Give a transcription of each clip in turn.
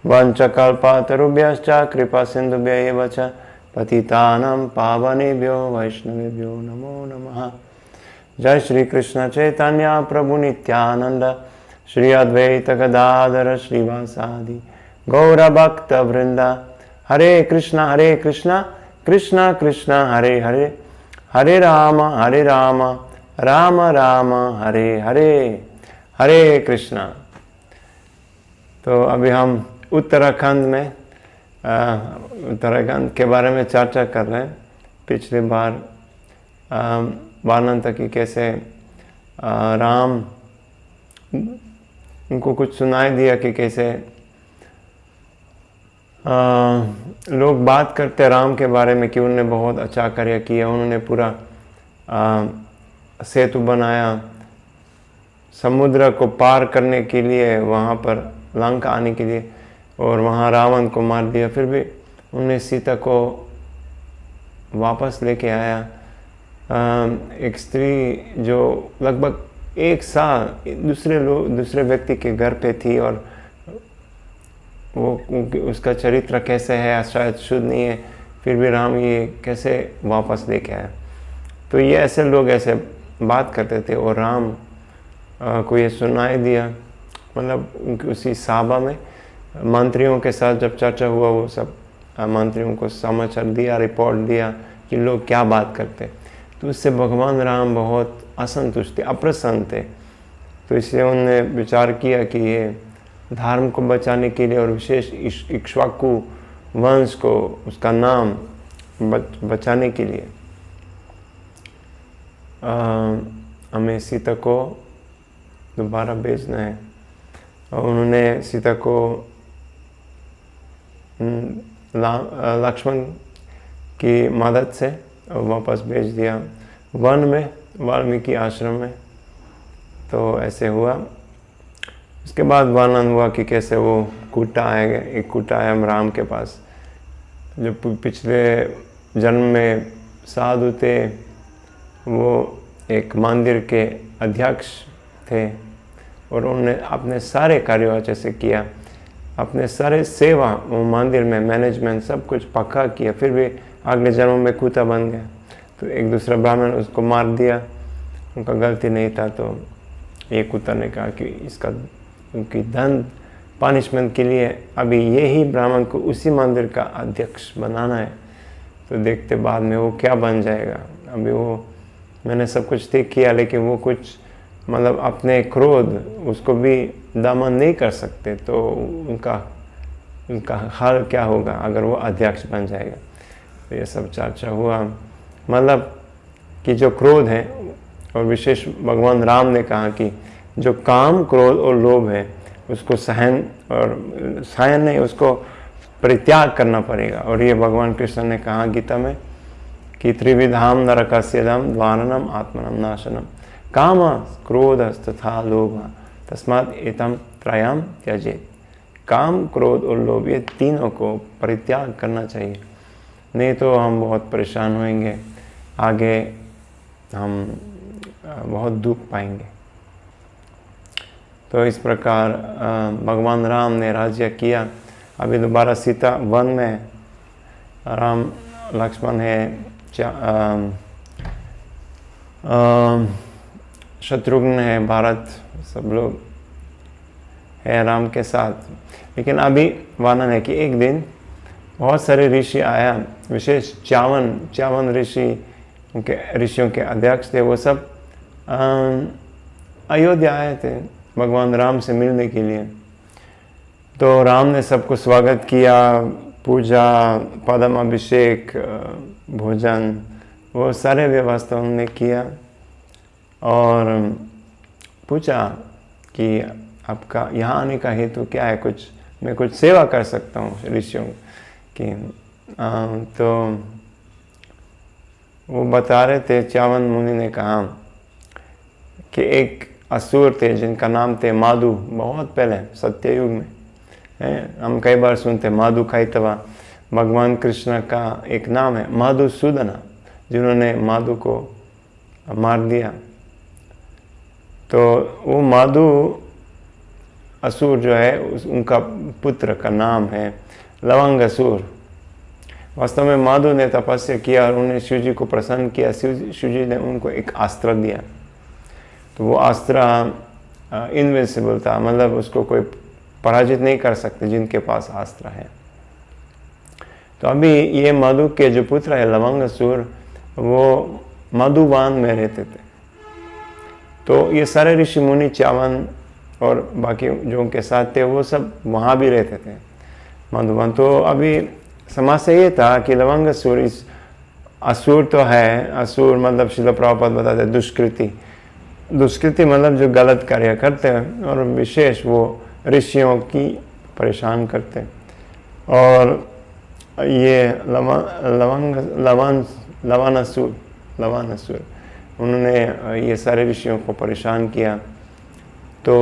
वंशकल्पतरुभ्यश्च कृपा सिन्धुभ्य एव च पतितानां पावनेभ्यो वैष्णवेभ्यो नमो नमः। जय श्री कृष्ण चैतन्य प्रभु नित्यानंद श्री अद्वैत गदाधर श्रीवासादि गौर भक्त वृंदा। हरे कृष्णा कृष्णा कृष्णा हरे हरे, हरे राम राम राम हरे हरे, हरे कृष्णा। तो अभी हम उत्तराखंड में उत्तराखंड के बारे में चर्चा कर रहे हैं। पिछली बार वर्णन था कि कैसे राम उनको कुछ सुनाई दिया कि कैसे लोग बात करते राम के बारे में कि उन्होंने बहुत अच्छा कार्य किया, उन्होंने पूरा सेतु बनाया समुद्र को पार करने के लिए, वहाँ पर लंका आने के लिए, और वहाँ रावण को मार दिया। फिर भी उन्हें सीता को वापस लेके आया। एक स्त्री जो लगभग 1 साल दूसरे व्यक्ति के घर पे थी और वो उसका चरित्र कैसे है, शायद शुद्ध नहीं है, फिर भी राम ये कैसे वापस लेके आया। तो ये ऐसे लोग ऐसे बात करते थे और राम को ये सुनाई दिया। मतलब उसी सभा में मंत्रियों के साथ जब चर्चा हुआ, वो सब मंत्रियों को समाचार दिया, रिपोर्ट दिया कि लोग क्या बात करते। तो उससे भगवान राम बहुत असंतुष्ट थे, अप्रसन्न थे। तो इसलिए उन्होंने विचार किया कि ये धर्म को बचाने के लिए और विशेष इक्ष्वाकु वंश को, उसका नाम बचाने के लिए हमें सीता को दोबारा भेजना है। और उन्होंने सीता को लक्ष्मण की मदद से वापस भेज दिया वन में, वाल्मीकि आश्रम में। तो ऐसे हुआ। उसके बाद वर्णन हुआ कि कैसे वो एक कूटा आया राम के पास, जो पिछले जन्म में साधु थे। वो एक मंदिर के अध्यक्ष थे और उन्होंने अपने सारे कार्यों अच्छे से किया, अपने सारे सेवा वो मंदिर में मैनेजमेंट सब कुछ पक्का किया। फिर भी अगले जन्म में कुत्ता बन गया। तो एक दूसरा ब्राह्मण उसको मार दिया, उनका गलती नहीं था। तो एक कुत्ता ने कहा कि इसका उनकी दंड पनिशमेंट के लिए अभी यही ब्राह्मण को उसी मंदिर का अध्यक्ष बनाना है। तो देखते बाद में वो क्या बन जाएगा। अभी वो मैंने सब कुछ ठीक किया, लेकिन वो कुछ मतलब अपने क्रोध उसको भी दमन नहीं कर सकते। तो उनका हाल क्या होगा अगर वो अध्यक्ष बन जाएगा। तो ये सब चर्चा हुआ। मतलब कि जो क्रोध है, और विशेष भगवान राम ने कहा कि जो काम, क्रोध और लोभ है उसको सहन नहीं, उसको परित्याग करना पड़ेगा। और ये भगवान कृष्ण ने कहा गीता में कि त्रिविधाम नरकस्येदम द्वारणम आत्मनम नाशनम काम क्रोध तथा लोभ तस्मात् एतम त्रयम त्यजेत। काम, क्रोध और लोभ, ये तीनों को परित्याग करना चाहिए, नहीं तो हम बहुत परेशान होंगे, आगे हम बहुत दुख पाएंगे। तो इस प्रकार भगवान राम ने राज्य किया। अभी दोबारा सीता वन में, राम लक्ष्मण है, शत्रुघ्न है, भारत, सब लोग है राम के साथ। लेकिन अभी वर्णन है कि एक दिन बहुत सारे ऋषि आया, विशेष च्यवन ऋषि, उनके ऋषियों के अध्यक्ष थे। वो सब अयोध्या आए थे भगवान राम से मिलने के लिए। तो राम ने सबको स्वागत किया, पूजा, पद्म अभिषेक, भोजन, वो सारे व्यवस्था उन्होंने किया। और पूछा कि आपका यहाँ आने का हेतु क्या है, मैं कुछ सेवा कर सकता हूँ ऋषियों की। तो वो बता रहे थे, च्यवन मुनि ने कहा कि एक असुर थे जिनका नाम थे माधु, बहुत पहले सत्ययुग में है, हम कई बार सुनते माधु कैतवा। भगवान कृष्ण का एक नाम है मधुसूदन, जिन्होंने माधु को मार दिया। तो वो माधु असुर जो है उनका पुत्र का नाम है लवंगासुर। वास्तव में माधु ने तपस्या किया और उन्हें शिव जी को प्रसन्न किया। शिव जी ने उनको एक अस्त्र दिया, तो वो अस्त्र इनविंसिबल था, मतलब उसको कोई पराजित नहीं कर सकते जिनके पास अस्त्र है। तो अभी ये मधु के जो पुत्र है लवंगासुर, वो मधुवन में रहते थे। तो ये सारे ऋषि मुनि, च्यवन और बाकी जो उनके साथ थे वो सब वहाँ भी रहते थे, मधुवन। तो अभी समस्या ये था कि लवंगासुर, इस असुर तो है, असुर मतलब शिला प्रभुपाद बताते हैं दुष्कृति। दुष्कृति मतलब जो गलत कार्य करते हैं, और विशेष वो ऋषियों की परेशान करते हैं। और ये लवानासुर उन्होंने ये सारे ऋषियों को परेशान किया। तो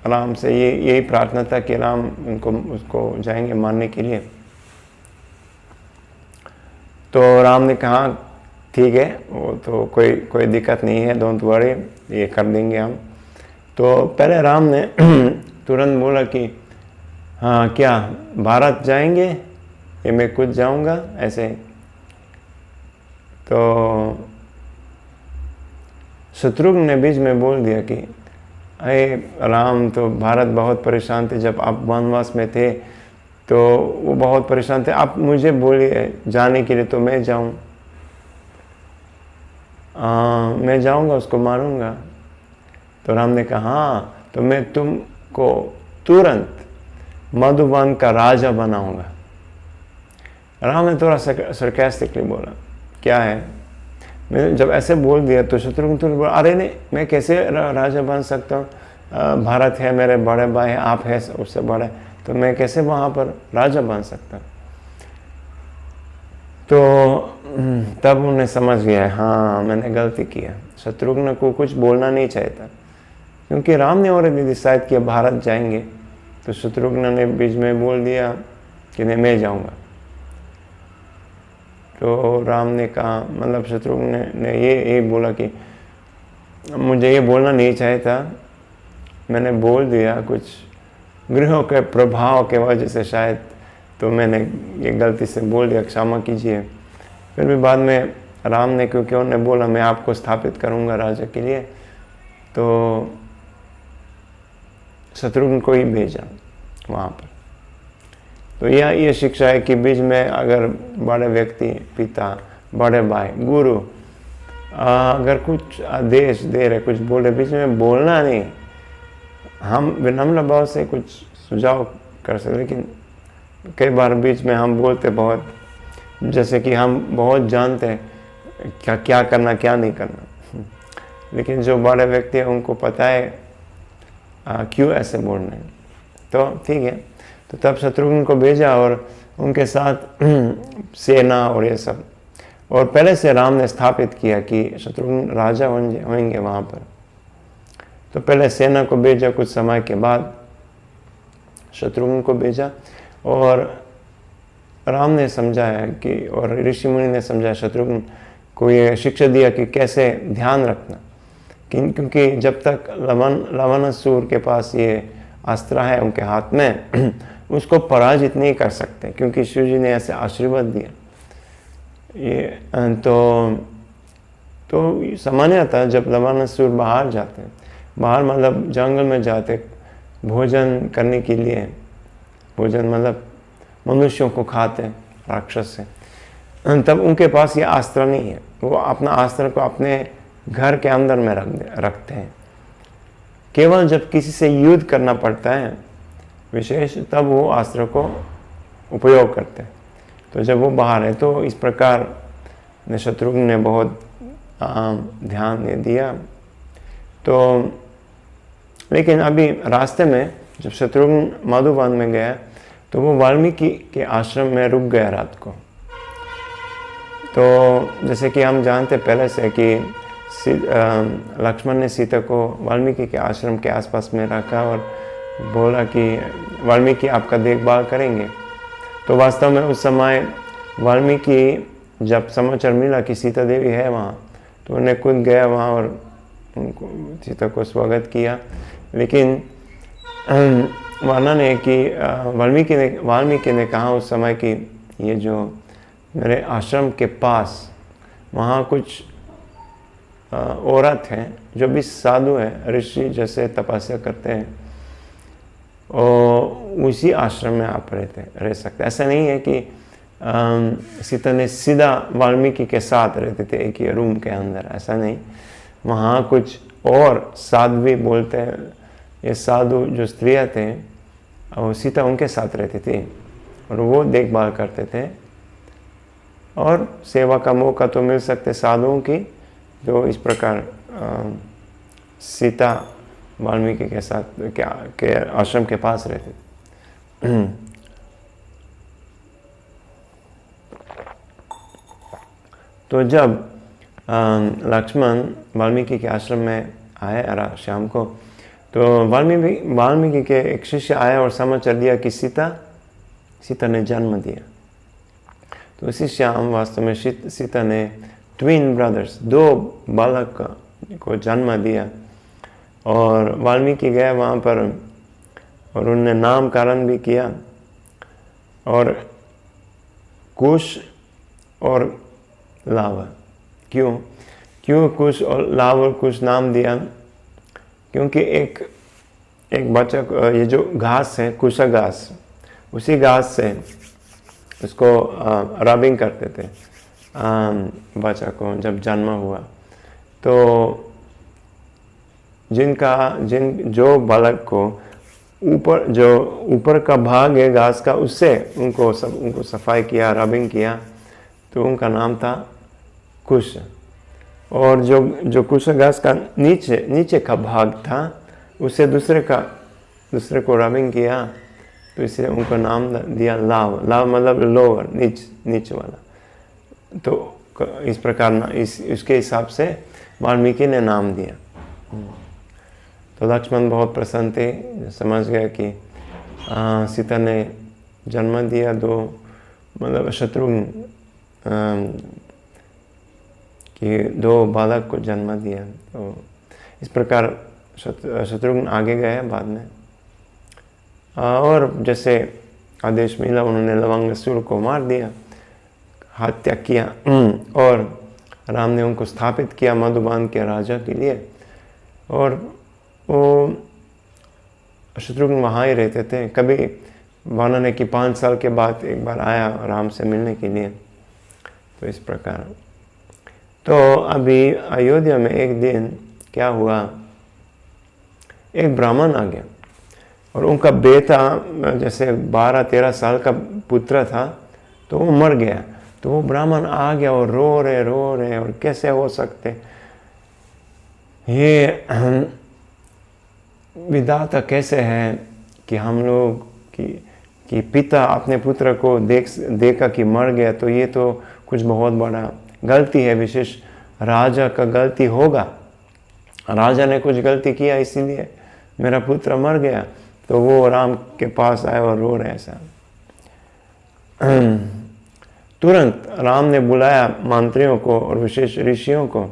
राम से यही प्रार्थना था कि राम उसको जाएंगे मारने के लिए। तो राम ने कहा ठीक है, वो तो कोई दिक्कत नहीं है, डोंट वरी, ये कर देंगे हम। तो पहले राम ने तुरंत बोला कि हाँ क्या भारत जाएंगे, ये मैं खुद जाऊंगा ऐसे। तो शत्रुघ्न ने बीच में बोल दिया कि अरे राम, तो भारत बहुत परेशान थे जब आप वनवास में थे, तो वो बहुत परेशान थे, आप मुझे बोलिए जाने के लिए तो मैं जाऊं, मैं जाऊंगा, उसको मारूंगा। तो राम ने कहा हाँ, तो मैं तुमको तुरंत मधुवन का राजा बनाऊंगा। राम ने थोड़ा सरकास्टिकली बोला, क्या है? मैं जब ऐसे बोल दिया तो शत्रुघ्न तुरंत बोला, अरे नहीं, मैं कैसे राजा बन सकता हूँ, भारत है, मेरे बड़े भाई, आप है उससे बड़े, तो मैं कैसे वहाँ पर राजा बन सकता हूँ? तो तब उन्हें समझ गया, हाँ मैंने गलती किया। शत्रुघ्न को कुछ बोलना नहीं चाहिए था, क्योंकि राम ने ऑलरेडी डिसाइड किया भारत जाएंगे। तो शत्रुघ्न ने बीच में बोल दिया कि नहीं मैं जाऊंगा। तो राम ने कहा, मतलब शत्रुघ्न ने ये बोला कि मुझे ये बोलना नहीं चाहिए था, मैंने बोल दिया, कुछ ग्रहों के प्रभाव के वजह से शायद, तो मैंने ये गलती से बोल दिया, क्षमा कीजिए। फिर भी बाद में राम ने, क्योंकि उन्होंने बोला मैं आपको स्थापित करूंगा राजा के लिए, तो शत्रुघ्न को ही भेजा वहाँ पर। तो यह ये शिक्षा है कि बीच में अगर बड़े व्यक्ति, पिता, बड़े भाई, गुरु अगर कुछ आदेश दे रहे, कुछ बोल रहे, बीच में बोलना नहीं। हम विनम्र भाव से कुछ सुझाव कर सकते, लेकिन कई बार बीच में हम बोलते बहुत, जैसे कि हम बहुत जानते हैं क्या करना क्या नहीं करना, लेकिन जो बड़े व्यक्ति हैं उनको पता है क्यों ऐसे बोलना है। तो ठीक है, तो तब शत्रुघ्न को भेजा और उनके साथ सेना और ये सब, और पहले से राम ने स्थापित किया कि शत्रुघ्न राजा होंगे वहाँ पर। तो पहले सेना को भेजा, कुछ समय के बाद शत्रुघ्न को भेजा, और राम ने समझाया कि, और ऋषि मुनि ने समझाया शत्रुघ्न को, ये शिक्षा दिया कि कैसे ध्यान रखना, क्योंकि जब तक लवणासुर के पास ये अस्त्र है उनके हाथ में, उसको पराजित नहीं कर सकते, क्योंकि शिव जी ने ऐसे आशीर्वाद दिया। ये तो सामान्यतः जब लवणासुर बाहर जाते हैं, बाहर मतलब जंगल में जाते भोजन करने के लिए, भोजन मतलब मनुष्यों को खाते हैं राक्षस से, तब उनके पास ये अस्त्र नहीं है। वो अपना अस्त्र को अपने घर के अंदर में रखते हैं। केवल जब किसी से युद्ध करना पड़ता है विशेष, तब वो अस्त्र को उपयोग करते हैं। तो जब वो बाहर है, तो इस प्रकार शत्रुघ्न ने बहुत ध्यान दिया। तो लेकिन अभी रास्ते में जब शत्रुघ्न मधुवन में गया, तो वो वाल्मीकि के आश्रम में रुक गया रात को। तो जैसे कि हम जानते पहले से कि लक्ष्मण ने सीता को वाल्मीकि के आश्रम के आसपास में रखा और बोला कि वाल्मीकि आपका देखभाल करेंगे। तो वास्तव में उस समय वाल्मीकि जब समाचार मिला कि सीता देवी है वहाँ, तो उन्हें खुद गया वहाँ और उनको सीता को स्वागत किया। लेकिन वर्णन है कि वाल्मीकि ने कहा उस समय कि ये जो मेरे आश्रम के पास वहाँ कुछ औरत हैं जो भी साधु हैं, ऋषि जैसे तपस्या करते हैं, और उसी आश्रम में आप रह सकते। ऐसा नहीं है कि सीता ने सीधा वाल्मीकि के साथ रहते थे एक ही रूम के अंदर, ऐसा नहीं। वहाँ कुछ और साध्वी बोलते हैं, ये साधु जो स्त्रियाँ थे और सीता उनके साथ रहती थी और वो देखभाल करते थे, और सेवा का मौका तो मिल सकते साधुओं की जो इस प्रकार सीता वाल्मीकि के साथ के आश्रम के पास रहते थे। तो जब लक्ष्मण वाल्मीकि के आश्रम में आए शाम को, तो वाल्मीकि के एक शिष्य आया और समाचार दिया कि सीता ने जन्म दिया। तो उसी शाम वास्तव में सीता ने ट्विन ब्रदर्स, 2 बालक को जन्म दिया। और वाल्मीकि गए वहाँ पर और उनने नामकरण भी किया, और कुश और लावा। क्यों कुश और लाव और कुश नाम दिया? क्योंकि एक बच्चा को, ये जो घास है कुशा घास, उसी घास से उसको रबिंग करते थे बच्चा को जब जन्म हुआ। तो जो बालक को ऊपर का भाग है घास का, उससे उनको सफाई किया, रबिंग किया, तो उनका नाम था कुश। और जो कुश घास का नीचे का भाग था, उससे दूसरे को रबिंग किया, तो इसलिए उनको नाम दिया लाव मतलब लोअर, नीचे वाला। तो इस प्रकार इसके हिसाब से वाल्मीकि ने नाम दिया। तो लक्ष्मण बहुत प्रसन्न थे, समझ गए कि सीता ने जन्म दिया, 2 मतलब शत्रुघ्न कि 2 बालक को जन्म दिया। तो इस प्रकार शत्रुघ्न आगे गए बाद में, और जैसे आदेश मिला उन्होंने लवंगासुर को मार दिया, हत्या किया, और राम ने उनको स्थापित किया मधुबान के राजा के लिए। और वो शत्रुघ्न वहाँ ही रहते थे। कभी वर्णन है कि 5 साल के बाद एक बार आया राम से मिलने के लिए। तो इस प्रकार तो अभी अयोध्या में एक दिन क्या हुआ, एक ब्राह्मण आ गया और उनका बेटा जैसे 12-13 साल का पुत्र था, तो वो मर गया। तो वो ब्राह्मण आ गया और रो रहे और कैसे हो सकते, ये विधाता कैसे है कि हम लोग कि पिता अपने पुत्र को देखा कि मर गया, तो ये तो कुछ बहुत बड़ा गलती है, विशेष राजा का गलती होगा, राजा ने कुछ गलती किया इसीलिए मेरा पुत्र मर गया। तो वो राम के पास आए और रो रहे ऐसा। तुरंत राम ने बुलाया मंत्रियों को और विशेष ऋषियों को।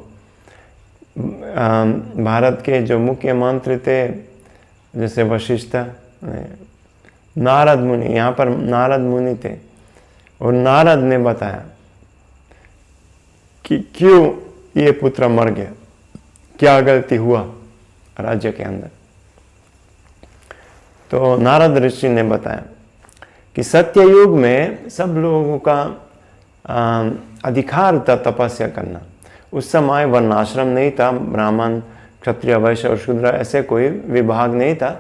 भारत के जो मुख्य मंत्री थे जैसे वशिष्ठ, नारद मुनि, यहाँ पर नारद मुनि थे, और नारद ने बताया कि क्यों ये पुत्र मर गया, क्या गलती हुआ राज्य के अंदर। तो नारद ऋषि ने बताया कि सत्ययुग में सब लोगों का अधिकार था तपस्या करना। उस समय वर्णाश्रम नहीं था, ब्राह्मण क्षत्रिय वैश्य और शूद्र ऐसे कोई विभाग नहीं था।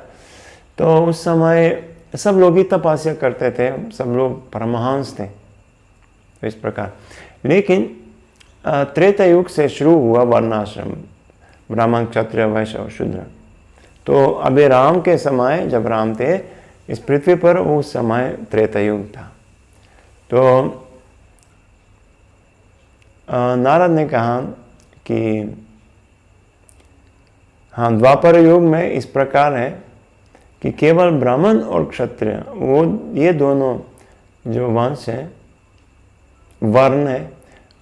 तो उस समय सब लोग ही तपस्या करते थे, सब लोग परमहंस थे। तो इस प्रकार लेकिन त्रेता युग से शुरू हुआ वर्णाश्रम, ब्राह्मण क्षत्रिय वैश्य और शूद्र। तो अभी राम के समय जब राम थे इस पृथ्वी पर, उस समय त्रेता युग था। तो नारद ने कहा कि हाँ, द्वापर युग में इस प्रकार है कि केवल ब्राह्मण और क्षत्रिय, वो ये दोनों जो वंश हैं, वर्ण है,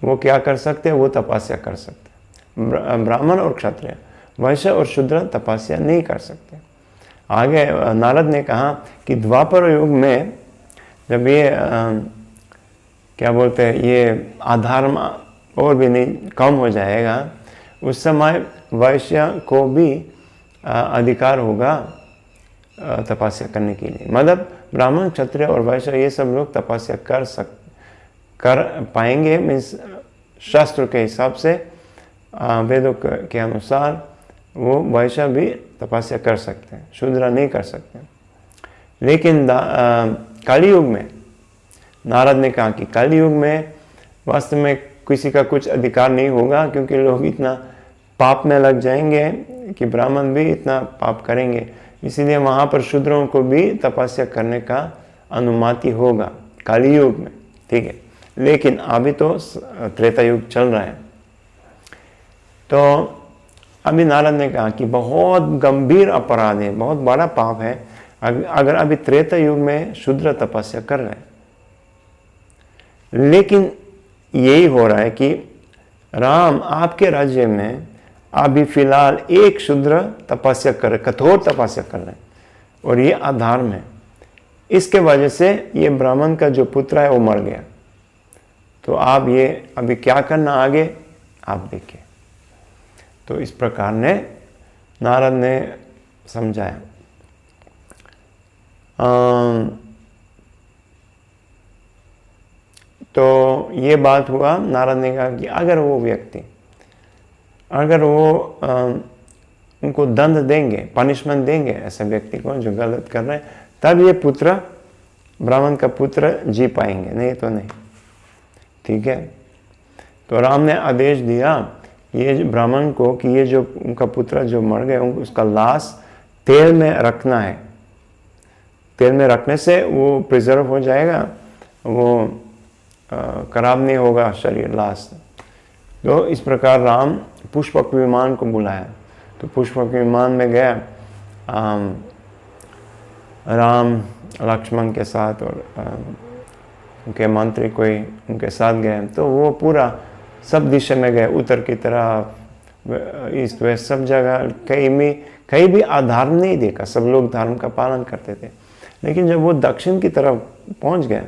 वो क्या कर सकते हैं, वो तपस्या कर सकते हैं। ब्राह्मण और क्षत्रिय, वैश्य और शूद्र तपस्या नहीं कर सकते। आगे नारद ने कहा कि द्वापर युग में जब ये क्या बोलते हैं, ये अधर्म और भी नहीं कम हो जाएगा, उस समय वैश्य को भी अधिकार होगा तपस्या करने के लिए। मतलब ब्राह्मण, क्षत्रिय और वैश्य ये सब लोग तपस्या कर पाएंगे। मीन्स शास्त्र के हिसाब से, वेदों के अनुसार वो वैश्य भी तपस्या कर सकते हैं, शूद्र नहीं कर सकते। लेकिन कलयुग में नारद ने कहा कि कलयुग में वास्तव में किसी का कुछ अधिकार नहीं होगा, क्योंकि लोग इतना पाप में लग जाएंगे कि ब्राह्मण भी इतना पाप करेंगे, इसीलिए वहाँ पर शूद्रों को भी तपस्या करने का अनुमति होगा कलयुग में। ठीक है, लेकिन अभी तो त्रेता युग चल रहा है। तो अभी नारद ने कहा कि बहुत गंभीर अपराध है, बहुत बड़ा पाप है अगर अभी त्रेता युग में शूद्र तपस्या कर रहे हैं। लेकिन यही हो रहा है कि राम आपके राज्य में अभी फिलहाल एक शूद्र तपस्या कर रहे, कठोर तपस्या कर रहे हैं, और ये अधर्म है। इसके वजह से ये ब्राह्मण का जो पुत्र है वो मर गया। तो आप ये अभी क्या करना आगे आप देखिए। तो इस प्रकार ने नारद ने समझाया। तो ये बात हुआ, नारद ने कहा कि अगर वो व्यक्ति, अगर वो उनको दंड देंगे, पनिशमेंट देंगे ऐसे व्यक्ति को जो गलत कर रहे हैं, तब ये पुत्र, ब्राह्मण का पुत्र जी पाएंगे, नहीं तो नहीं। ठीक है, तो राम ने आदेश दिया ये ब्राह्मण को कि ये जो उनका पुत्र जो मर गए, उसका लाश तेल में रखना है। तेल में रखने से वो प्रिजर्व हो जाएगा, वो खराब नहीं होगा शरीर, लाश। तो इस प्रकार राम पुष्पक विमान को बुलाया। तो पुष्पक विमान में गया राम लक्ष्मण के साथ, और उनके मंत्री कोई उनके साथ गए। तो वो पूरा सब दिशा में गए, उत्तर की तरफ, ईस्ट वेस्ट, सब जगह। कहीं भी अधर्म नहीं देखा, सब लोग धर्म का पालन करते थे। लेकिन जब वो दक्षिण की तरफ पहुंच गए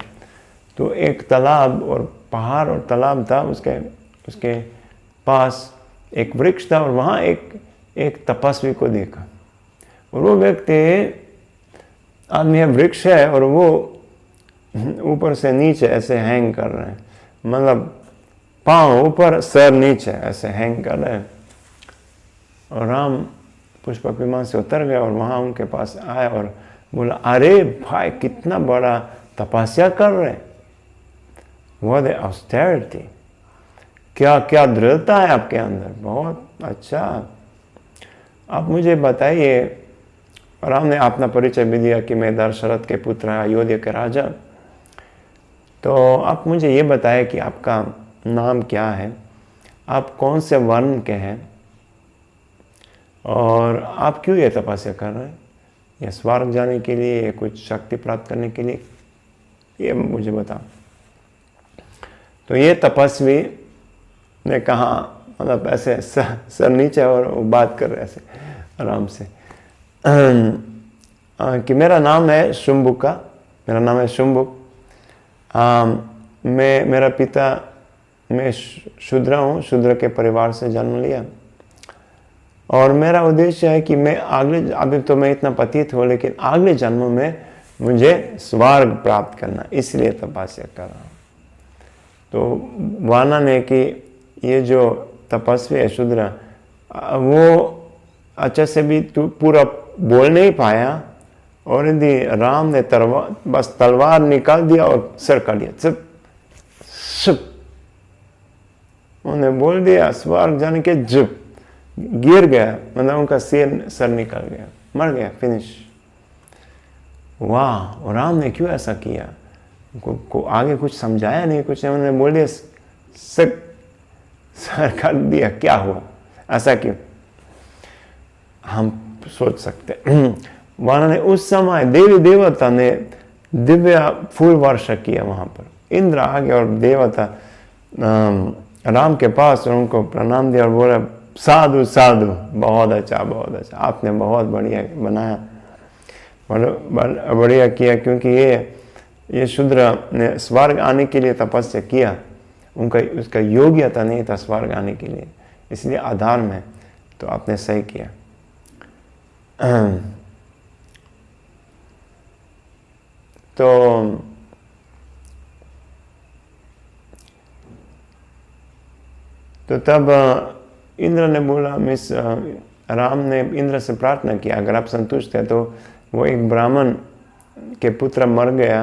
तो एक तालाब और पहाड़ और तालाब था, उसके पास एक वृक्ष था, और वहाँ एक तपस्वी को देखा। और वो व्यक्ति आदमी है, वृक्ष है, और वो ऊपर से नीचे ऐसे हैंग कर रहे हैं, मतलब पाँव ऊपर सर नीचे ऐसे हैंग कर रहे हैं। और राम पुष्पक विमान से उतर गया और वहाँ उनके पास आया और बोला, अरे भाई कितना बड़ा तपस्या कर रहे हैं, What a austerity, क्या क्या दृढ़ता है आपके अंदर, बहुत अच्छा। आप मुझे बताइए। राम ने अपना परिचय भी दिया कि मैं दशरथ के पुत्र हैं, अयोध्या के राजा। तो आप मुझे ये बताएं कि आपका नाम क्या है, आप कौन से वर्ण के हैं, और आप क्यों ये तपस्या कर रहे हैं? ये स्वर्ग जाने के लिए, ये कुछ शक्ति प्राप्त करने के लिए, ये मुझे बताओ। तो ये तपस्वी ने कहा, मतलब ऐसे सर नीचे, और वो बात कर रहे ऐसे आराम से, कि मेरा नाम है शुम्भुका, मेरा नाम है शुम्भुक। मेरा पिता, मैं शूद्र हूँ, शूद्र के परिवार से जन्म लिया, और मेरा उद्देश्य है कि मैं अभी तो मैं इतना पतित हूँ, लेकिन अगले जन्म में मुझे स्वर्ग प्राप्त करना, इसलिए तपस्या कर रहा हूँ। तो वर्णन है कि ये जो तपस्वी है शूद्र, वो अच्छे से भी पूरा बोल नहीं पाया, और यदि राम ने बस तलवार निकाल दिया और सर काट दिया, चुप, उन्हें बोल दिया स्वर्ग जाने के, चुप, गिर गया, मतलब उनका सर निकल गया, मर गया, फिनिश। वाह, और राम ने क्यों ऐसा किया? को आगे कुछ समझाया नहीं, कुछ नहीं, उन्होंने बोल दिया सर काट दिया, क्या हुआ, ऐसा क्यों? हम सोच सकते वहां ने उस समय देवी देवता ने दिव्य फूल वर्षा किया वहां पर। इंद्र आ गया और देवता राम के पास, और उनको प्रणाम दिया और बोला, साधु साधु, बहुत अच्छा, आपने बहुत बढ़िया बनाया। बढ़िया किया, क्योंकि ये शूद्र ने स्वर्ग आने के लिए तपस्या किया, उसका योग्यता नहीं था स्वर्ग आने के लिए, इसलिए आधार में, तो आपने सही किया। तो तब इंद्र ने बोला, राम ने इंद्र से प्रार्थना किया, अगर आप संतुष्ट हैं तो वो एक ब्राह्मण के पुत्र मर गया,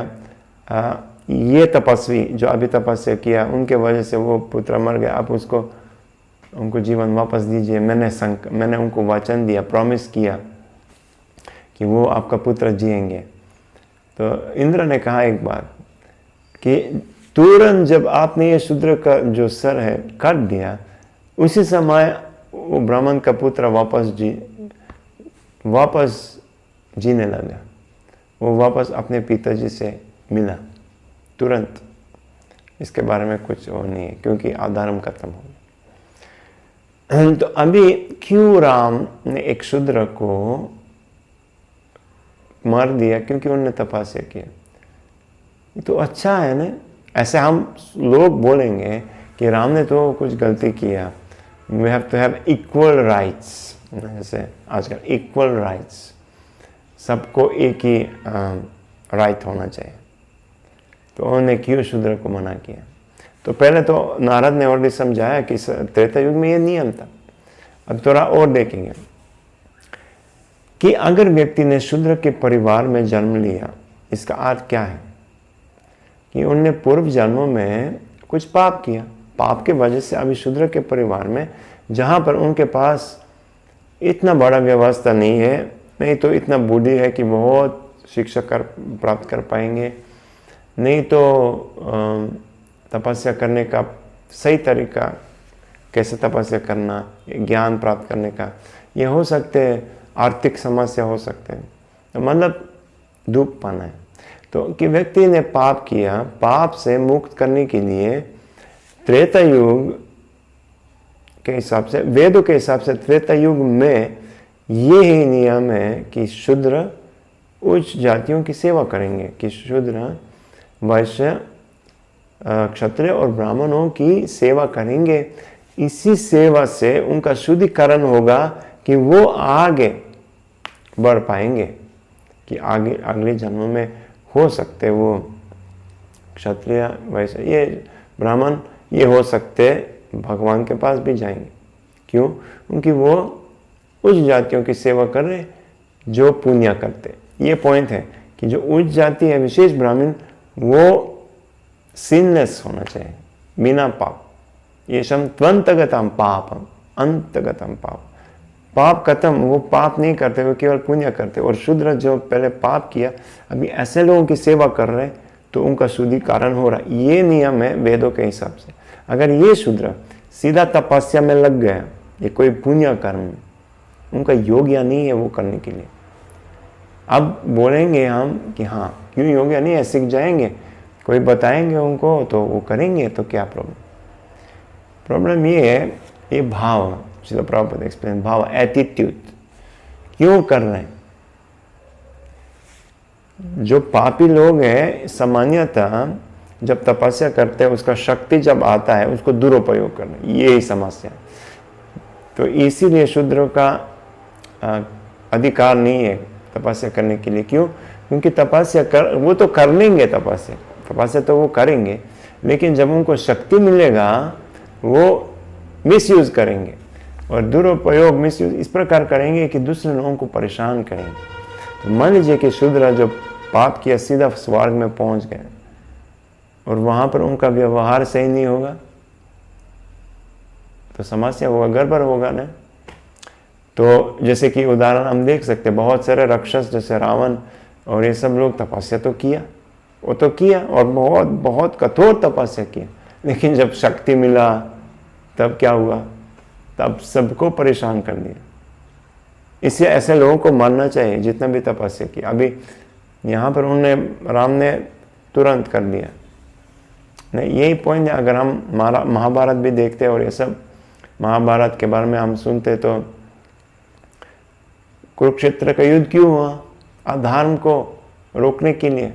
ये तपस्वी जो अभी तपस्या किया उनके वजह से वो पुत्र मर गया, आप उनको जीवन वापस दीजिए। मैंने उनको वचन दिया, प्रॉमिस किया कि वो आपका पुत्र जिएंगे। तो इंद्र ने कहा एक बात कि तुरंत जब आपने ये शूद्र का जो सर है काट दिया, उसी समय वो ब्राह्मण का पुत्र वापस जीने लगा, वो वापस अपने पिताजी से मिला तुरंत। इसके बारे में कुछ वो नहीं है, क्योंकि अधर्म खत्म हो गया। तो अभी क्यों राम ने एक शूद्र को मार दिया? क्योंकि उन्होंने तपस्या किया। तो अच्छा है ना, ऐसे हम लोग बोलेंगे कि राम ने तो कुछ गलती किया, we have to have equal rights, जैसे आजकल इक्वल राइट्स, सबको एक ही राइट होना चाहिए। तो उन्होंने क्यों शूद्र को मना किया? तो पहले तो नारद ने ऑलरेडी समझाया कि त्रेता युग में ये नियम था। अब थोड़ा और देखेंगे कि अगर व्यक्ति ने शूद्र के परिवार में जन्म लिया, इसका अर्थ क्या है कि उनने पूर्व जन्मों में कुछ पाप किया, पाप के वजह से अभी शूद्र के परिवार में, जहाँ पर उनके पास इतना बड़ा व्यवस्था नहीं है, नहीं तो इतना बुद्धि है कि बहुत शिक्षा प्राप्त कर पाएंगे, नहीं तो तपस्या करने का सही तरीका, कैसे तपस्या करना, ज्ञान प्राप्त करने का, ये हो सकते हैं, आर्थिक समस्या हो सकते हैं, तो मतलब दुख पाना है। तो कि व्यक्ति ने पाप किया, पाप से मुक्त करने के लिए त्रेता युग के हिसाब से, वेदों के हिसाब से त्रेता युग में ये ही नियम है कि शूद्र उच्च जातियों की सेवा करेंगे, कि शूद्र वैश्य क्षत्रिय और ब्राह्मणों की सेवा करेंगे। इसी सेवा से उनका शुद्धिकरण होगा कि वो आगे बढ़ पाएंगे, कि आगे अगले जन्म में हो सकते वो क्षत्रिय वैश्य, ये ब्राह्मण ये हो सकते भगवान के पास भी जाएंगे। क्यों? क्योंकि वो उच्च जातियों की सेवा कर रहे जो पुण्य करते। ये पॉइंट है कि जो उच्च जाति है, विशेष ब्राह्मण, वो सिनलेस होना चाहिए, बिना पाप। ये त्वंतगतम पापम, अंतगतम पाप, पाप खत्म, वो पाप नहीं करते, वो केवल पुण्य करते। और शूद्र जो पहले पाप किया, अभी ऐसे लोगों की सेवा कर रहे हैं, तो उनका शुद्धिकरण हो रहा है। ये नियम है वेदों के हिसाब से। अगर ये शूद्र सीधा तपस्या में लग गया, ये कोई पुण्य कर्म, उनका योग्य नहीं है वो करने के लिए। अब बोलेंगे हम कि हाँ क्यों योग्य नहीं है, सीख जाएंगे, कोई बताएंगे उनको तो वो करेंगे, तो क्या प्रॉब्लम? प्रॉब्लम ये है, ये भाव, श्रील प्रभुपाद एक्सप्लेन, भाव, एटीट्यूड, क्यों कर रहे हैं? जो पापी लोग हैं सामान्यतः जब तपस्या करते हैं, उसका शक्ति जब आता है उसको दुरुपयोग करना, यही समस्या। तो इसीलिए शूद्रों का अधिकार नहीं है तपस्या करने के लिए। क्यों? क्योंकि तपस्या वो तो कर लेंगे, तपस्या तो वो करेंगे, लेकिन जब उनको शक्ति मिलेगा वो मिसयूज करेंगे, और दुरुपयोग, मिसयूज इस प्रकार करेंगे कि दूसरे लोगों को परेशान करेंगे। तो मान लीजिए कि शूद्र जो पाप किया सीधा स्वर्ग में पहुंच गए, और वहां पर उनका व्यवहार सही नहीं होगा, तो समस्या होगा, गड़बड़ होगा ना। तो जैसे कि उदाहरण हम देख सकते हैं, बहुत सारे राक्षस जैसे रावण और ये सब लोग तपस्या तो किया, वो तो किया, और बहुत बहुत कठोर तपस्या किया, लेकिन जब शक्ति मिला तब क्या हुआ? तब सबको परेशान कर दिया। इसलिए ऐसे लोगों को मानना चाहिए जितना भी तपस्या की। अभी यहाँ पर राम ने तुरंत कर दिया नहीं, यही पॉइंट है। अगर हम महाभारत भी देखते और ये सब महाभारत के बारे में हम सुनते, तो कुरुक्षेत्र का युद्ध क्यों हुआ? अधर्म को रोकने के लिए,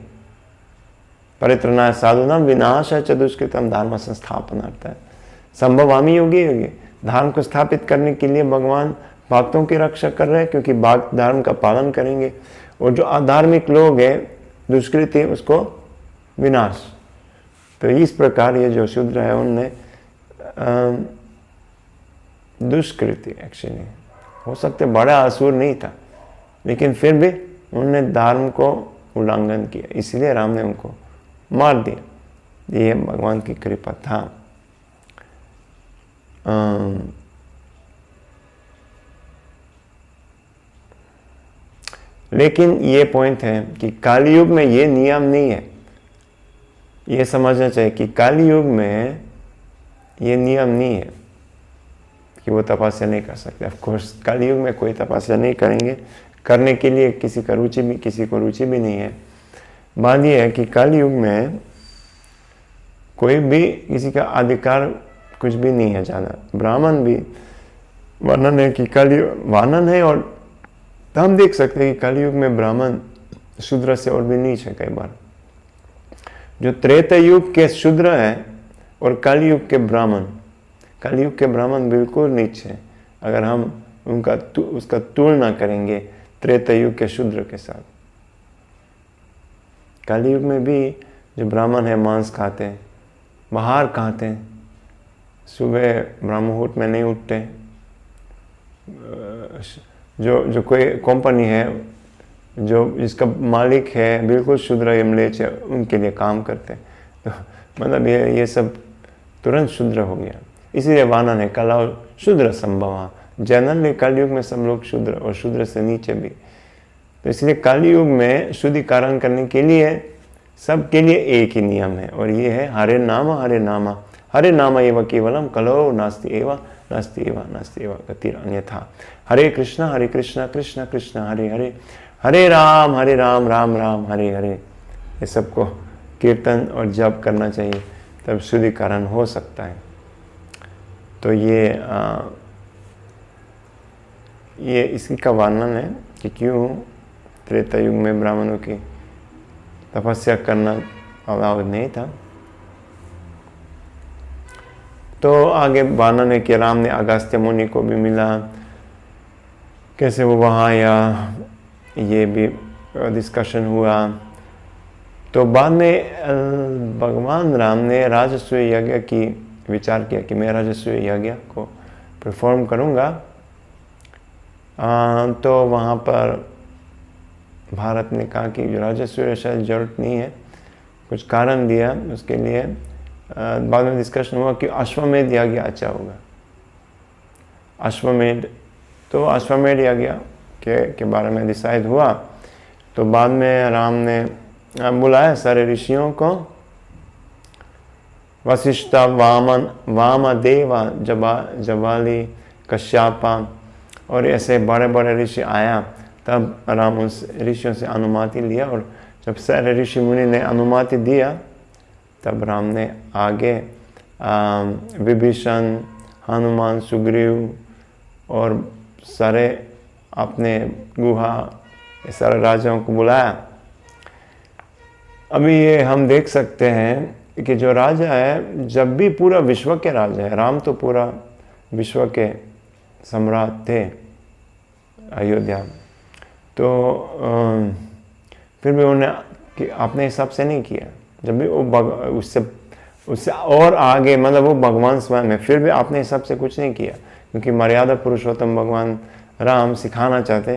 परित्रणाय साधूनाम विनाशाय च दुष्कृतम धर्म संस्थापनार्थाय संभवामि योगी योगी। धर्म को स्थापित करने के लिए भगवान भक्तों की रक्षा कर रहे हैं, क्योंकि भक्त धर्म का पालन करेंगे और जो अधार्मिक लोग हैं, दुष्कृति, उसको विनाश। तो इस प्रकार ये जो शूद्र है उनने दुष्कृति, एक्चुअली हो सकते बड़ा असुर नहीं था, लेकिन फिर भी उन्होंने धर्म को उल्लंघन किया, इसलिए राम ने उनको मार दिया। ये भगवान की कृपा था। लेकिन ये पॉइंट है कि कलयुग में ये नियम नहीं है। ये समझना चाहिए कि कलयुग में ये नियम नहीं है कि वो तपस्या नहीं कर सकते। ऑफ कोर्स कलयुग में कोई तपस्या नहीं करेंगे, करने के लिए किसी को रुचि भी नहीं है। बात ये है कि कलयुग में कोई भी किसी का अधिकार कुछ भी नहीं है ज़्यादा। ब्राह्मण भी वर्णन है कि कलयुग वर्णन है, और तो हम देख सकते हैं कि कलयुग में ब्राह्मण शूद्र से और भी नीच है। कई बार जो त्रेता युग के शूद्र हैं और कलयुग के ब्राह्मण बिल्कुल नीच है। अगर हम उसका तुलना करेंगे त्रेता युग के शूद्र के साथ। कलयुग में भी जो ब्राह्मण है मांस खाते हैं, बाहर खाते हैं, सुबह ब्रह्म मुहूर्त में नहीं उठते। जो कोई कंपनी है जो इसका मालिक है बिल्कुल शूद्र यमलेच है, उनके लिए काम करते हैं। तो मतलब ये सब तुरंत शूद्र हो गया। इसीलिए वर्णन है कला शूद्र संभव। जनरली कलयुग में सब लोग शूद्र और शूद्र से नीचे भी। तो इसलिए कलयुग में शुद्धिकरण करने के लिए सबके लिए एक ही नियम है, और ये है हरे नाम एव केवलम कलो नास्ति एव गतिर अन्यथा। हरे कृष्णा कृष्ण कृष्ण हरे हरे, हरे राम राम राम हरे हरे। ये सबको कीर्तन और जप करना चाहिए, तब शुद्धिकरण हो सकता है। तो ये इसी का वर्णन है कि क्यों त्रेता युग में ब्राह्मणों की तपस्या करना अलाउड नहीं था। तो आगे वर्णन है कि राम ने अगस्त्य मुनि को भी मिला, कैसे वो वहाँ आया, ये भी डिस्कशन हुआ। तो बाद में भगवान राम ने राजसूय यज्ञ की विचार किया कि मैं राजसूय यज्ञ को परफॉर्म करूँगा। तो वहाँ पर भारत ने कहा कि राजसूय शायद जरूरत नहीं है, कुछ कारण दिया उसके लिए। बाद में डिस्कशन हुआ कि अश्वमेध यज्ञ अच्छा होगा। तो अश्वमेध यज्ञ के बारे में डिसाइड हुआ। तो बाद में राम ने बुलाया सारे ऋषियों को, वशिष्ठ, वामदेव, जबाली, कश्यपा और ऐसे बड़े बड़े ऋषि आया। तब राम उस ऋषियों से अनुमति लिया, और जब सारे ऋषि मुनि ने अनुमति दिया तब राम ने आगे विभीषण, हनुमान, सुग्रीव और सारे अपने गुहा सारे राजाओं को बुलाया। अभी ये हम देख सकते हैं कि जो राजा है, जब भी पूरा विश्व के राजा है, राम तो पूरा विश्व के सम्राट थे अयोध्या, तो फिर भी उन्होंने अपने हिसाब से नहीं किया। जब भी वो उससे और आगे, मतलब वो भगवान स्वयं है, फिर भी अपने हिसाब से कुछ नहीं किया, क्योंकि मर्यादा पुरुषोत्तम भगवान राम सिखाना चाहते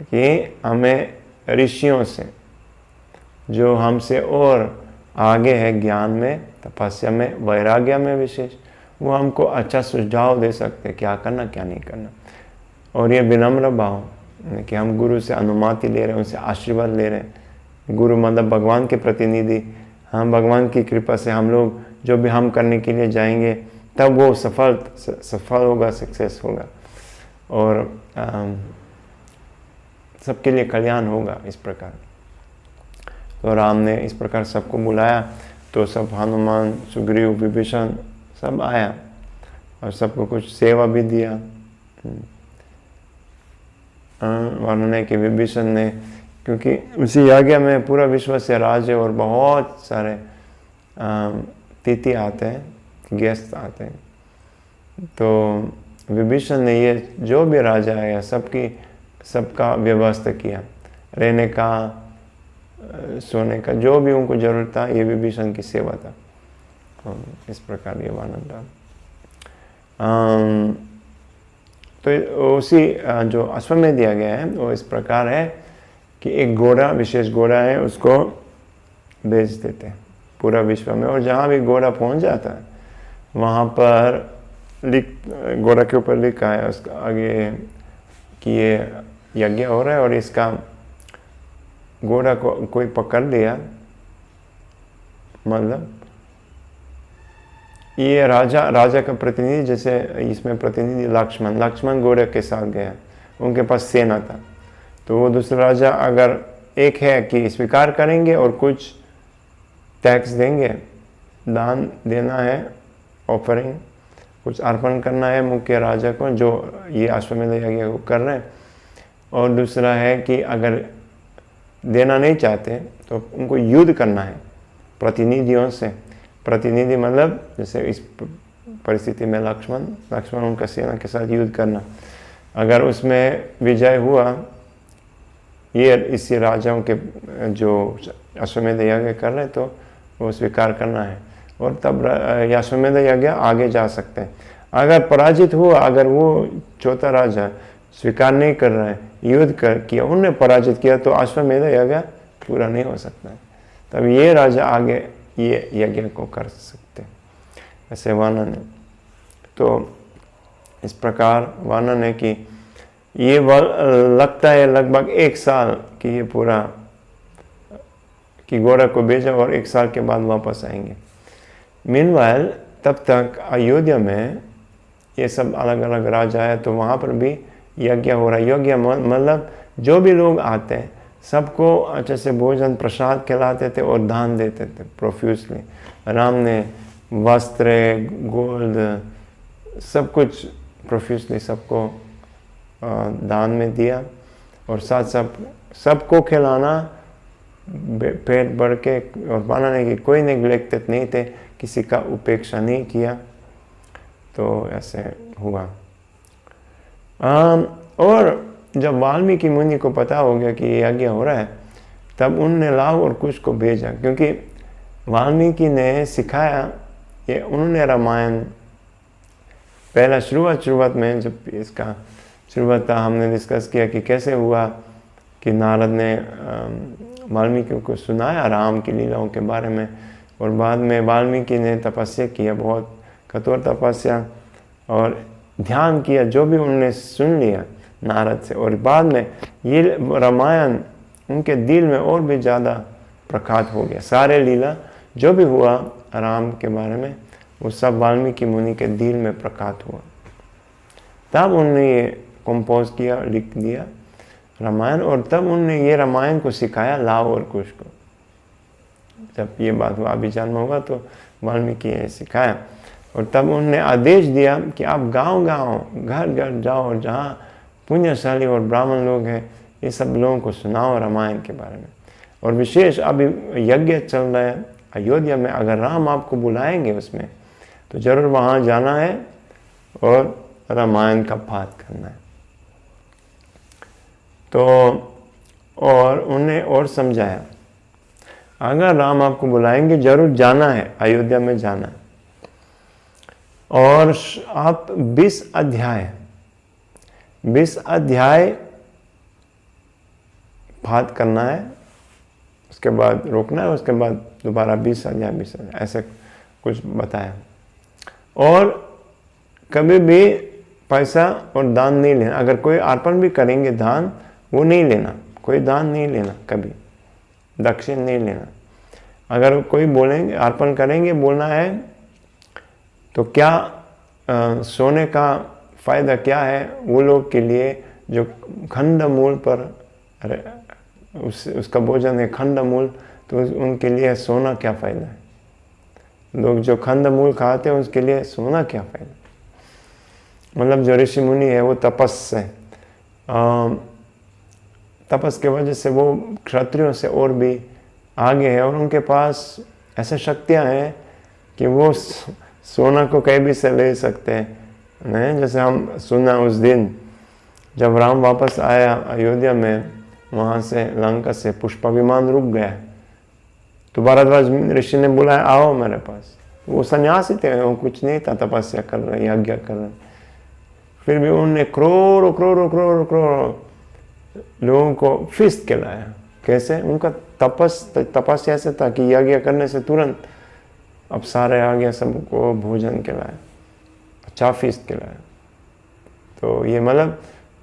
कि हमें ऋषियों से, जो हमसे और आगे है ज्ञान में, तपस्या में, वैराग्य में विशेष, वो हमको अच्छा सुझाव दे सकते क्या करना क्या नहीं करना। और ये विनम्र भाव कि हम गुरु से अनुमति ले रहे हैं, उनसे आशीर्वाद ले रहे हैं। गुरु मतलब भगवान के प्रतिनिधि। हम भगवान की कृपा से हम लोग जो भी हम करने के लिए जाएंगे तब वो सफल होगा, सक्सेस होगा, और सबके लिए कल्याण होगा इस प्रकार। तो राम ने इस प्रकार सबको बुलाया, तो सब हनुमान, सुग्रीव, विभीषण सब आया और सबको कुछ सेवा भी दिया। वर्णन है कि विभीषण ने क्योंकि उसी यज्ञ में पूरा विश्व से राज्य और बहुत सारे अतिथि आते हैं, गेस्ट आते हैं। तो विभीषण ने ये जो भी राजा आया सबका व्यवस्था किया, रहने का, सोने का, जो भी उनको जरूरत था, ये विभीषण की सेवा था। इस प्रकार ये वर्णन था। तो उसी जो अश्वमेध दिया गया है वो इस प्रकार है कि एक घोड़ा, विशेष घोड़ा है, उसको बेच देते हैं पूरा विश्व में। और जहाँ भी घोड़ा पहुँच जाता है वहाँ पर घोड़ा के ऊपर लिखा है उसका आगे कि ये यज्ञ हो रहा है, और इसका घोड़ा को कोई पकड़ लिया, मतलब ये राजा का प्रतिनिधि, जैसे इसमें प्रतिनिधि लक्ष्मण घोड़े के साथ गया, उनके पास सेना था। तो वो दूसरा राजा अगर एक है कि स्वीकार करेंगे और कुछ टैक्स देंगे, दान देना है, ऑफरिंग कुछ अर्पण करना है मुख्य राजा को, जो ये अश्वमेध यज्ञ को कर रहे हैं। और दूसरा है कि अगर देना नहीं चाहते तो उनको युद्ध करना है प्रतिनिधियों से। प्रतिनिधि मतलब जैसे इस परिस्थिति में लक्ष्मण उनका सेना के साथ युद्ध करना। अगर उसमें विजय हुआ, ये इसी राजाओं के जो अश्वमेध यज्ञ कर रहे हैं, तो वो स्वीकार करना है, और तब अश्वमेध यज्ञ आगे जा सकते हैं। अगर पराजित हुआ, अगर वो चौथा राजा स्वीकार नहीं कर रहा है, युद्ध किया, उन्होंने पराजित किया, तो अश्वमेध यज्ञ पूरा नहीं हो सकता है। तब ये राजा आगे ये यज्ञ को कर सकते हैं, ऐसे वर्णन है। तो इस प्रकार वर्णन है कि ये लगता है लगभग 1 साल कि ये पूरा कि घोड़ा को भेजा और 1 साल के बाद वापस आएंगे। मीनवाइल तब तक अयोध्या में ये सब अलग अलग राजा है, तो वहाँ पर भी यज्ञ हो रहा है। यज्ञ मतलब जो भी लोग आते हैं सबको अच्छे से भोजन प्रसाद खिलाते थे और दान देते थे प्रोफ्यूसली। राम ने वस्त्र, गोल्ड, सब कुछ प्रोफ्यूसली सबको दान में दिया, और साथ सबको खिलाना, पेट भर के, और बनाने की कोई नेग्लेक्टेड नहीं थे, किसी का उपेक्षा नहीं किया। तो ऐसे हुआ। और जब वाल्मीकि मुनि को पता हो गया कि ये यज्ञ हो रहा है, तब उनने लाव और कुश को भेजा, क्योंकि वाल्मीकि ने सिखाया, ये उन्होंने रामायण पहला शुरुआत में जब इसका शुरुआत था, हमने डिस्कस किया कि कैसे हुआ कि नारद ने वाल्मीकि को सुनाया राम की लीलाओं के बारे में, और बाद में वाल्मीकि ने तपस्या किया, बहुत कठोर तपस्या, और ध्यान किया जो भी उन्होंने सुन लिया नारद से, और बाद में ये रामायण उनके दिल में और भी ज़्यादा प्रकट हो गया। सारे लीला जो भी हुआ राम के बारे में, वो सब वाल्मीकि मुनि के दिल में प्रकट हुआ। तब उन्होंने ये कंपोज किया, लिख दिया रामायण, और तब उन्होंने ये रामायण को सिखाया लाव और कुश को। जब ये बात हुआ, अभी जन्म होगा, तो वाल्मीकि ने सिखाया, और तब उन्होंने आदेश दिया कि आप गांव-गांव, घर-घर जाओ, और जहाँ पुण्यशाली और ब्राह्मण लोग हैं, ये सब लोगों को सुनाओ रामायण के बारे में। और विशेष अभी यज्ञ चल रहा है अयोध्या में, अगर राम आपको बुलाएंगे उसमें, तो जरूर वहाँ जाना है और रामायण का पाठ करना है। तो और उन्हें और समझाया, अगर राम आपको बुलाएंगे जरूर जाना है, अयोध्या में जाना है। और आप 20 अध्याय पाठ करना है, उसके बाद रोकना है, उसके बाद दोबारा 20 अध्याय ऐसे कुछ बताया। और कभी भी पैसा और दान नहीं लेना। अगर कोई अर्पण भी करेंगे दान, वो नहीं लेना, कोई दान नहीं लेना, कभी दक्षिण नहीं लेना। अगर कोई बोलेंगे अर्पण करेंगे, बोलना है तो क्या सोने का फ़ायदा क्या है वो लोग के लिए जो खंड मूल पर उसका भोजन है खंड मूल, तो उनके लिए सोना क्या फ़ायदा है। लोग जो खंड मूल खाते हैं उसके लिए सोना क्या फ़ायदा। मतलब जो ऋषि मुनि है वो तपस से तपस के वजह से वो क्षत्रियों से और भी आगे है और उनके पास ऐसे शक्तियाँ हैं कि वो सोना को कहीं भी से ले सकते हैं। जैसे हम सुना उस दिन जब राम वापस आया अयोध्या में, वहाँ से लंका से पुष्पक विमान रुक गया, तो भारद्वाज ऋषि ने बुलाया, आओ मेरे पास। वो सन्यासी थे, वो कुछ नहीं था, तपस्या कर रहे, यज्ञ कर रहे, फिर भी उन्होंने करोड़ों करोड़ों करोड़ों करोड़ों लोगों को फिस्ट खिलाया। कैसे? उनका तपस्या ऐसे था कि यज्ञ करने से तुरंत अब सारे आ गया, सबको भोजन खिलाया, अच्छा फीस्ट खिलाया। तो ये मतलब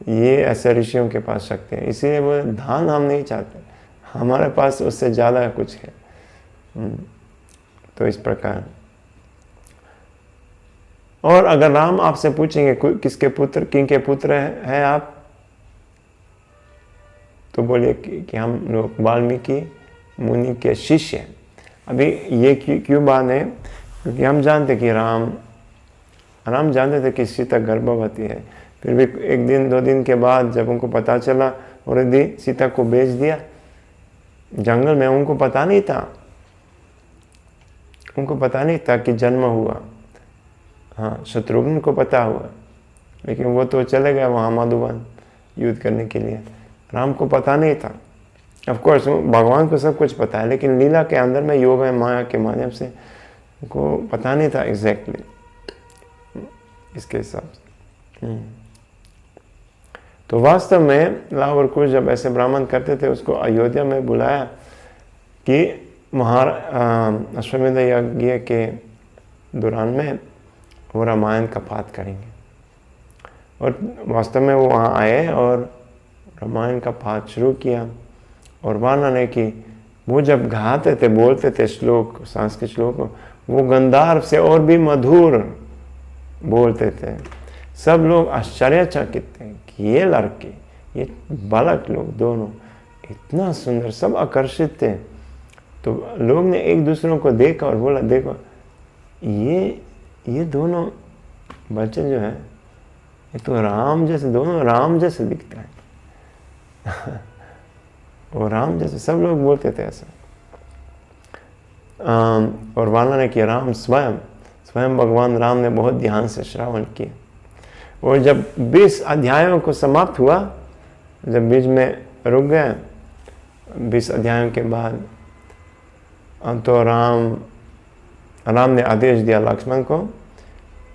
ये ऐसे ऋषियों के पास शक्ति है, इसीलिए वो धान हम नहीं चाहते, हमारे पास उससे ज़्यादा कुछ है। तो इस प्रकार। और अगर राम आपसे पूछेंगे किसके पुत्र, किनके पुत्र हैं आप, तो बोलिए कि हम लोग वाल्मीकि मुनि के शिष्य हैं। अभी ये क्यों बात है? क्योंकि हम जानते कि राम जानते थे कि सीता गर्भवती है, फिर भी एक दिन 2 दिन के बाद जब उनको पता चला और यदि सीता को बेच दिया जंगल में, उनको पता नहीं था कि जन्म हुआ। हाँ, शत्रुघ्न को पता हुआ, लेकिन वो तो चले गए वहाँ मधुबन युद्ध करने के लिए, राम को पता नहीं था। ऑफ कोर्स भगवान को सब कुछ पता है, लेकिन लीला के अंदर में, योग में, माया के माध्यम से उनको पता नहीं था एग्जैक्टली इसके हिसाब से। तो वास्तव में लाव और कुश जब ऐसे ब्राह्मण करते थे, उसको अयोध्या में बुलाया कि अश्वमेध यज्ञ के दौरान में वो रामायण का पाठ करेंगे। और वास्तव में वो वहाँ आए और रामायण का पाठ शुरू किया। और वर्णन है कि वो जब गाते थे, बोलते थे श्लोक, संस्कृत श्लोक, वो गंधार से और भी मधुर बोलते थे। सब लोग आश्चर्यचकित थे कि ये लड़के, ये बालक लोग दोनों इतना सुंदर, सब आकर्षित थे। तो लोग ने एक दूसरों को देखा और बोला, देखो ये दोनों बच्चे जो हैं, ये तो राम जैसे, दोनों राम जैसे दिखते हैं। और राम जैसे सब लोग बोलते थे ऐसा। और वर्णन है कि राम स्वयं भगवान राम ने बहुत ध्यान से श्रवण किया। और जब 20 अध्यायों को समाप्त हुआ, जब बीच में रुक गए 20 अध्यायों के बाद, तो राम ने आदेश दिया लक्ष्मण को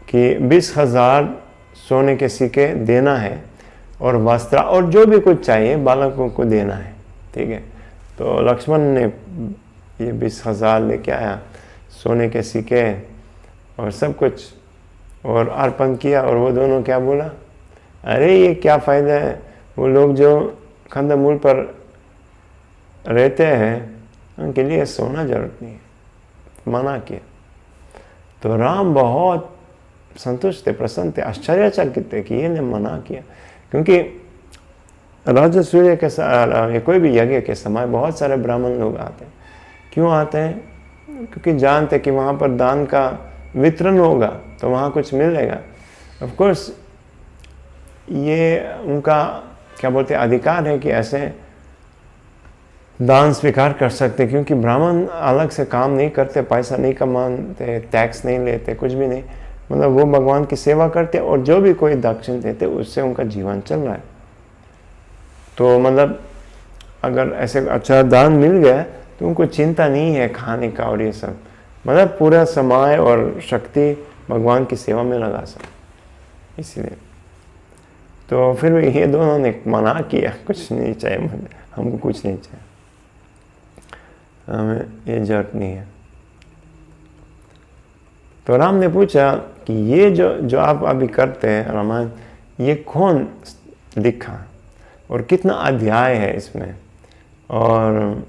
कि 20,000 सोने के सिक्के देना है और वस्त्र और जो भी कुछ चाहिए बालकों को देना है। ठीक है, तो लक्ष्मण ने ये 20,000 लेके आया, सोने के सिक्के और सब कुछ, और अर्पण किया। और वो दोनों क्या बोला, अरे ये क्या फ़ायदा है, वो लोग जो कंदमूल पर रहते हैं उनके लिए सोना जरूरत नहीं है, मना किया। तो राम बहुत संतुष्ट थे, प्रसन्न थे, आश्चर्यचकित थे कि ये ने मना किया। क्योंकि राजा सूर्य के कोई भी यज्ञ के समय बहुत सारे ब्राह्मण लोग आते हैं। क्यों आते हैं? क्योंकि जानते कि वहाँ पर दान का वितरण होगा तो वहाँ कुछ मिलेगा। ऑफ कोर्स ये उनका क्या बोलते हैं अधिकार है कि ऐसे दान स्वीकार कर सकते, क्योंकि ब्राह्मण अलग से काम नहीं करते, पैसा नहीं कमाते, टैक्स नहीं लेते, कुछ भी नहीं, मतलब वो भगवान की सेवा करते और जो भी कोई दक्षिण देते उससे उनका जीवन चल रहा है। तो मतलब अगर ऐसे अच्छा दान मिल गया तो उनको चिंता नहीं है खाने का और ये सब, मतलब पूरा समय और शक्ति भगवान की सेवा में लगा सकते। इसलिए तो फिर ये दोनों ने मना किया, कुछ नहीं चाहिए, मतलब हमको कुछ नहीं चाहिए, हमें ये जरूरत नहीं है। तो राम ने पूछा कि ये जो आप अभी करते हैं रामायण, ये कौन लिखा और कितना अध्याय है इसमें, और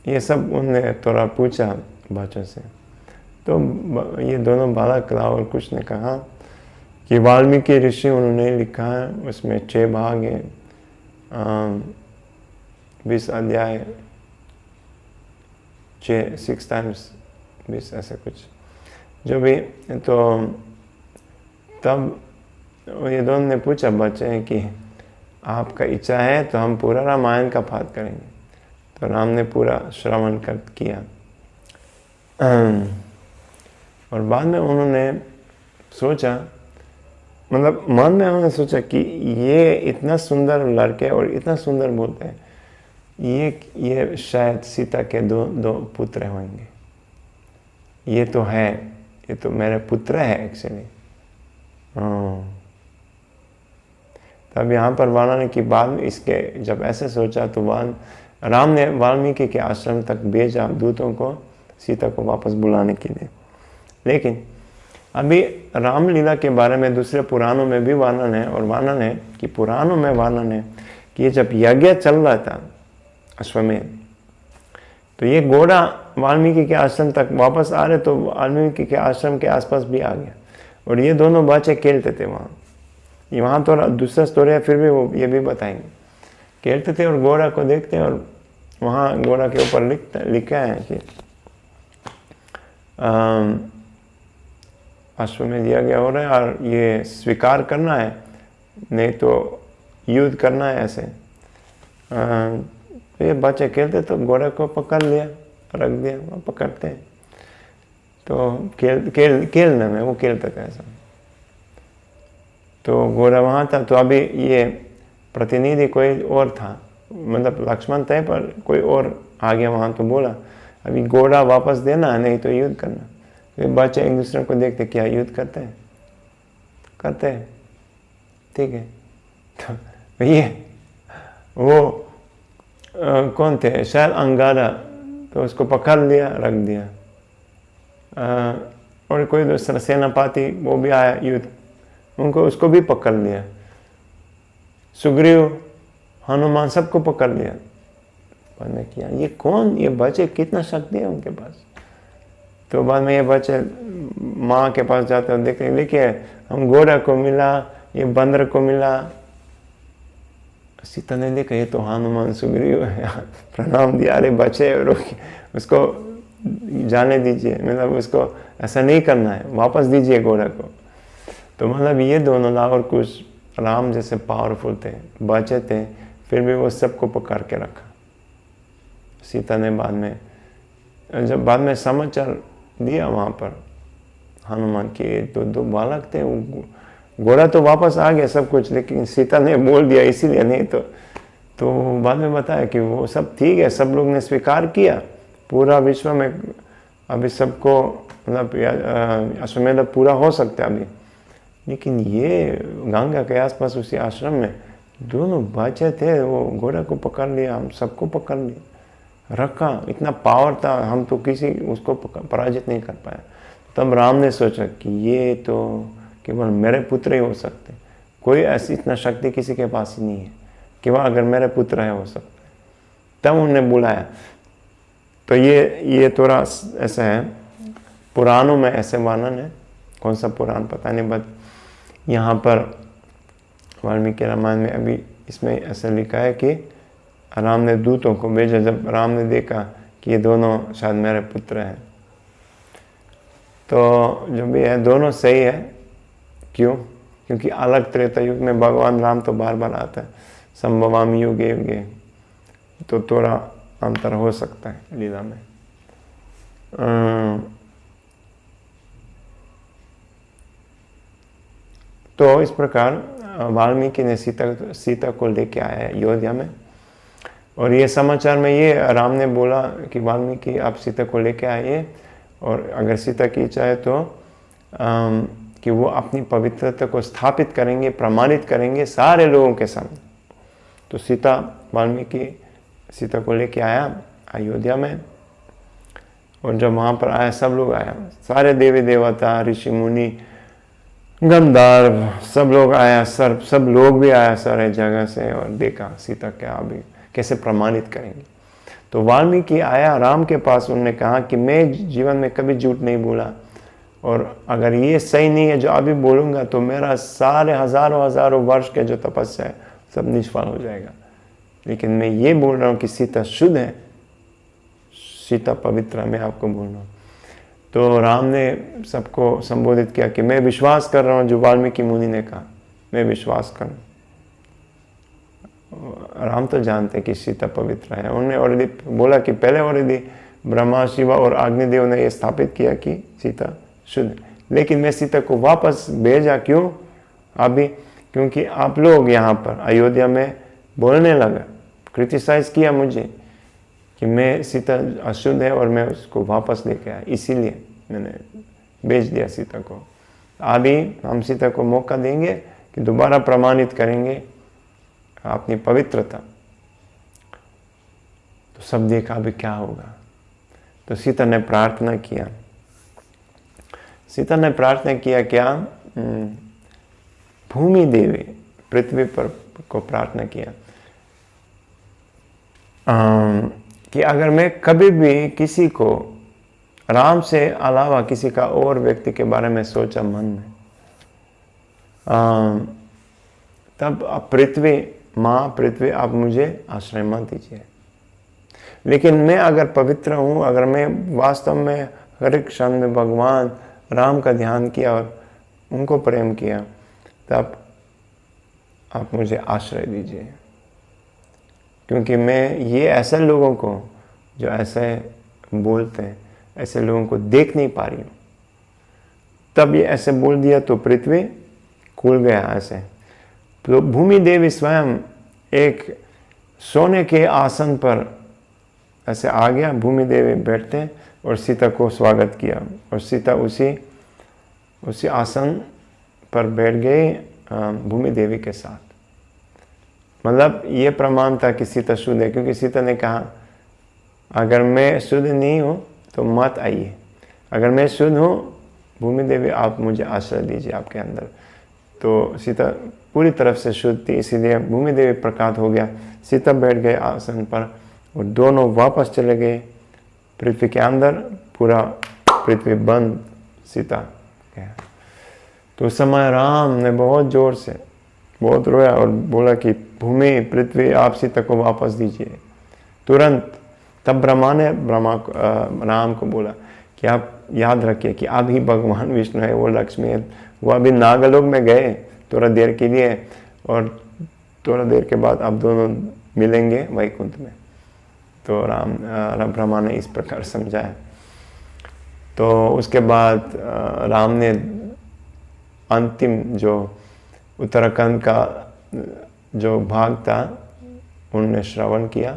ये सब उन्होंने थोड़ा पूछा बच्चों से। तो ये दोनों बालक लाव और कुश ने कहा कि वाल्मीकि ऋषि उन्होंने लिखा है, उसमें 6 भाग हैं, 20 अध्याय, 6 टाइम्स 20 ऐसे कुछ जो भी। तो तब ये दोनों ने पूछा बच्चे कि आपका इच्छा है तो हम पूरा रामायण का पाठ करेंगे। तो राम ने पूरा श्रवण किया और बाद में उन्होंने सोचा, मतलब मन में उन्होंने सोचा कि ये इतना सुंदर लड़के और इतना सुंदर बोलते हैं, ये शायद सीता के दो पुत्र होंगे। ये तो है, ये तो मेरे पुत्र है एक्चुअली। तब यहाँ पर वर्णन की बाद में इसके जब ऐसे सोचा तो राम ने वाल्मीकि के आश्रम तक भेजा दूतों को सीता को वापस बुलाने के लिए। लेकिन अभी रामलीला के बारे में दूसरे पुराणों में भी वर्णन है, और वर्णन है कि पुराणों में वर्णन है कि जब यज्ञ चल रहा था अश्वमेध, तो ये घोड़ा वाल्मीकि के आश्रम तक वापस आ रहे, तो वाल्मीकि के आश्रम के आसपास भी आ गया और ये दोनों बच्चे खेलते थे वहाँ तो दूसरा स्टोरी है, फिर भी वो ये भी बताएंगे। खेलते थे और घोड़ा को देखते हैं, और वहाँ घोड़ा के ऊपर लिखा है कि अश्वमेध यज्ञ हो रहा है और ये स्वीकार करना है, नहीं तो युद्ध करना है ऐसे। तो ये बच्चे खेलते तो घोड़े को पकड़ लिया, रख दिया, वो पकड़ते हैं तो खेलने में वो खेलते थे ऐसा। तो घोड़ा वहाँ था, तो अभी ये प्रतिनिधि कोई और था, मतलब लक्ष्मण थे पर कोई और आ गया वहाँ, तो बोला अभी घोड़ा वापस देना है, नहीं तो युद्ध करना। तो बच्चे एक दूसरे को देखते, क्या युद्ध करते हैं? करते हैं, ठीक है। तो ये वो कौन थे, शायद अंगारा, तो उसको पकड़ लिया, रख दिया। और कोई दूसरा सेनापति वो भी आया युद्ध, उसको भी पकड़ लिया। सुग्रीव, हनुमान, सबको पकड़ लिया। बाद में किया ये कौन, ये बच्चे कितना शक्ति है उनके पास। तो बाद में ये बच्चे माँ के पास जाते हैं, देखते हैं, देखिए हम घोड़ा को मिला, ये बंदर को मिला। सीता ने देखा ये तो हनुमान सुग्रीव है, प्रणाम दिया, अरे बच्चे उसको जाने दीजिए, मतलब उसको ऐसा नहीं करना है, वापस दीजिए घोड़ा को। तो मतलब ये दोनों ला, और कुछ राम जैसे पावरफुल थे, बचे थे, फिर भी वो सबको पकड़ के रखा। सीता ने जब बाद में समाचार दिया वहाँ पर हनुमान के, तो दो बालक थे, घोड़ा तो वापस आ गया सब कुछ, लेकिन सीता ने बोल दिया इसीलिए, नहीं तो बाद में बताया कि वो सब ठीक है, सब लोग ने स्वीकार किया, पूरा विश्व में अभी सबको मतलब अश्वमेध पूरा हो सकता है अभी। लेकिन ये गंगा के आसपास उसी आश्रम में दोनों बच्चे थे, वो घोड़ा को पकड़ लिया, हम सबको पकड़ लिया, रखा। इतना पावर था, हम तो किसी उसको पराजित नहीं कर पाया। तब राम ने सोचा कि ये तो केवल मेरे पुत्र ही हो सकते, कोई ऐसी इतना शक्ति किसी के पास ही नहीं है, केवल अगर मेरे पुत्र है हो सकते। तब उन्होंने बुलाया। तो ये थोड़ा ऐसा है, पुराणों में ऐसे वर्णन है, कौन सा पुराण पता नहीं, बट यहाँ पर वाल्मीकि रामायण में अभी इसमें ऐसा लिखा है कि राम ने दूतों को भेजा, जब राम ने देखा कि ये दोनों शायद मेरे पुत्र हैं। तो जो भी है दोनों सही है। क्यों? क्योंकि अलग त्रेता युग में भगवान राम तो बार बार आता है, संभवामि युगे युगे, तो थोड़ा अंतर हो सकता है लीला में। तो इस प्रकार वाल्मीकि ने सीता को लेके आया अयोध्या में, और ये समाचार में ये राम ने बोला कि वाल्मीकि आप सीता को लेके आइए, और अगर सीता की इच्छा है तो कि वो अपनी पवित्रता को स्थापित करेंगे, प्रमाणित करेंगे सारे लोगों के सामने। तो वाल्मीकि सीता को लेके आया अयोध्या में, और जब वहाँ पर आया सब लोग आया, सारे देवी देवता, ऋषि मुनि, गंधर्व, सब लोग आया, सब लोग भी आया सारे जगह से, और देखा सीता क्या अभी कैसे प्रमाणित करेंगे। तो वाल्मीकि आया राम के पास, उन्होंने कहा कि मैं जीवन में कभी झूठ नहीं बोला, और अगर ये सही नहीं है जो अभी बोलूँगा तो मेरा सारे हजारों वर्ष के जो तपस्या है सब निष्फल हो जाएगा। लेकिन मैं ये बोल रहा हूँ कि सीता शुद्ध है, सीता पवित्र है, मैं आपको बोल रहा हूँ। तो राम ने सबको संबोधित किया कि मैं विश्वास कर रहा हूँ जो वाल्मीकि मुनि ने कहा, मैं विश्वास कर रहा हूँ। राम तो जानते कि सीता पवित्र है। उन्होंने ऑलरेडी बोला कि पहले ऑलरेडी ब्रह्मा, शिवा और अग्निदेव ने ये स्थापित किया कि सीता शुद्ध, लेकिन मैं सीता को वापस भेजा क्यों अभी? क्योंकि आप लोग यहाँ पर अयोध्या में बोलने लगा, क्रिटिसाइज किया मुझे कि मैं सीता अशुद्ध है और मैं उसको वापस लेके आया, इसीलिए मैंने भेज दिया सीता को। अभी हम सीता को मौका देंगे कि दोबारा प्रमाणित करेंगे अपनी पवित्रता। तो सब देखा अभी क्या होगा। तो सीता ने प्रार्थना किया। सीता ने प्रार्थना किया क्या? भूमि देवी पृथ्वी पर को प्रार्थना किया कि अगर मैं कभी भी किसी को राम से अलावा किसी का और व्यक्ति के बारे में सोचा मन में, तब पृथ्वी, माँ पृथ्वी, आप मुझे आश्रय मत दीजिए। लेकिन मैं अगर पवित्र हूँ, अगर मैं वास्तव में हर एक क्षण में भगवान राम का ध्यान किया और उनको प्रेम किया, तब आप मुझे आश्रय दीजिए। क्योंकि मैं ये ऐसे लोगों को जो ऐसे बोलते हैं, ऐसे लोगों को देख नहीं पा रही हूँ। तब ये ऐसे बोल दिया तो पृथ्वी खुल गया ऐसे। तो भूमि देवी स्वयं एक सोने के आसन पर ऐसे आ गया। भूमि देवी बैठते और सीता को स्वागत किया और सीता उसी आसन पर बैठ गई भूमि देवी के साथ। मतलब ये प्रमाण था कि सीता शुद्ध है, क्योंकि सीता ने कहा अगर मैं शुद्ध नहीं हूँ तो मत आइए, अगर मैं शुद्ध हूँ भूमि देवी आप मुझे आश्रय दीजिए आपके अंदर। तो सीता पूरी तरफ से शुद्ध थी, इसीलिए भूमि देवी प्रकट हो गया। सीता बैठ गए आसन पर और दोनों वापस चले गए पृथ्वी के अंदर। पूरा पृथ्वी बंद, सीता गया। तो उस समय राम ने बहुत जोर से बहुत रोया और बोला कि भूमि, पृथ्वी, आप सीता को वापस दीजिए तुरंत। तब ब्रह्मा ने राम को बोला कि आप याद रखिए कि आप ही भगवान विष्णु है, वो लक्ष्मी है। वो अभी नागलोक में गए थोड़ा देर के लिए और थोड़ा देर के बाद आप दोनों मिलेंगे वैकुंठ में। तो ब्रह्मा ने इस प्रकार समझाया। तो उसके बाद राम ने अंतिम जो उत्तराखंड का जो भाग था उनने श्रवण किया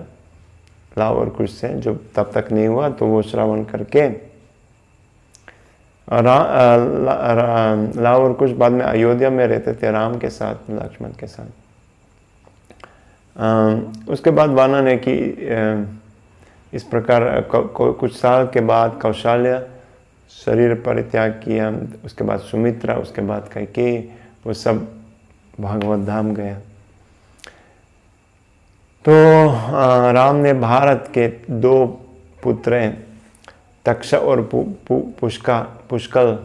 लाव और कुश से, जो तब तक नहीं हुआ, तो वो श्रवण करके लाव और कुश बाद में अयोध्या में रहते थे राम के साथ, लक्ष्मण के साथ। उसके बाद वानर ने कि इस प्रकार कुछ साल के बाद कौशल्या शरीर परित्याग किया। उसके बाद सुमित्रा, उसके बाद कैकेयी, वो सब भागवत धाम गया। तो राम ने भारत के 2 पुत्र तक्ष और पुष्कल,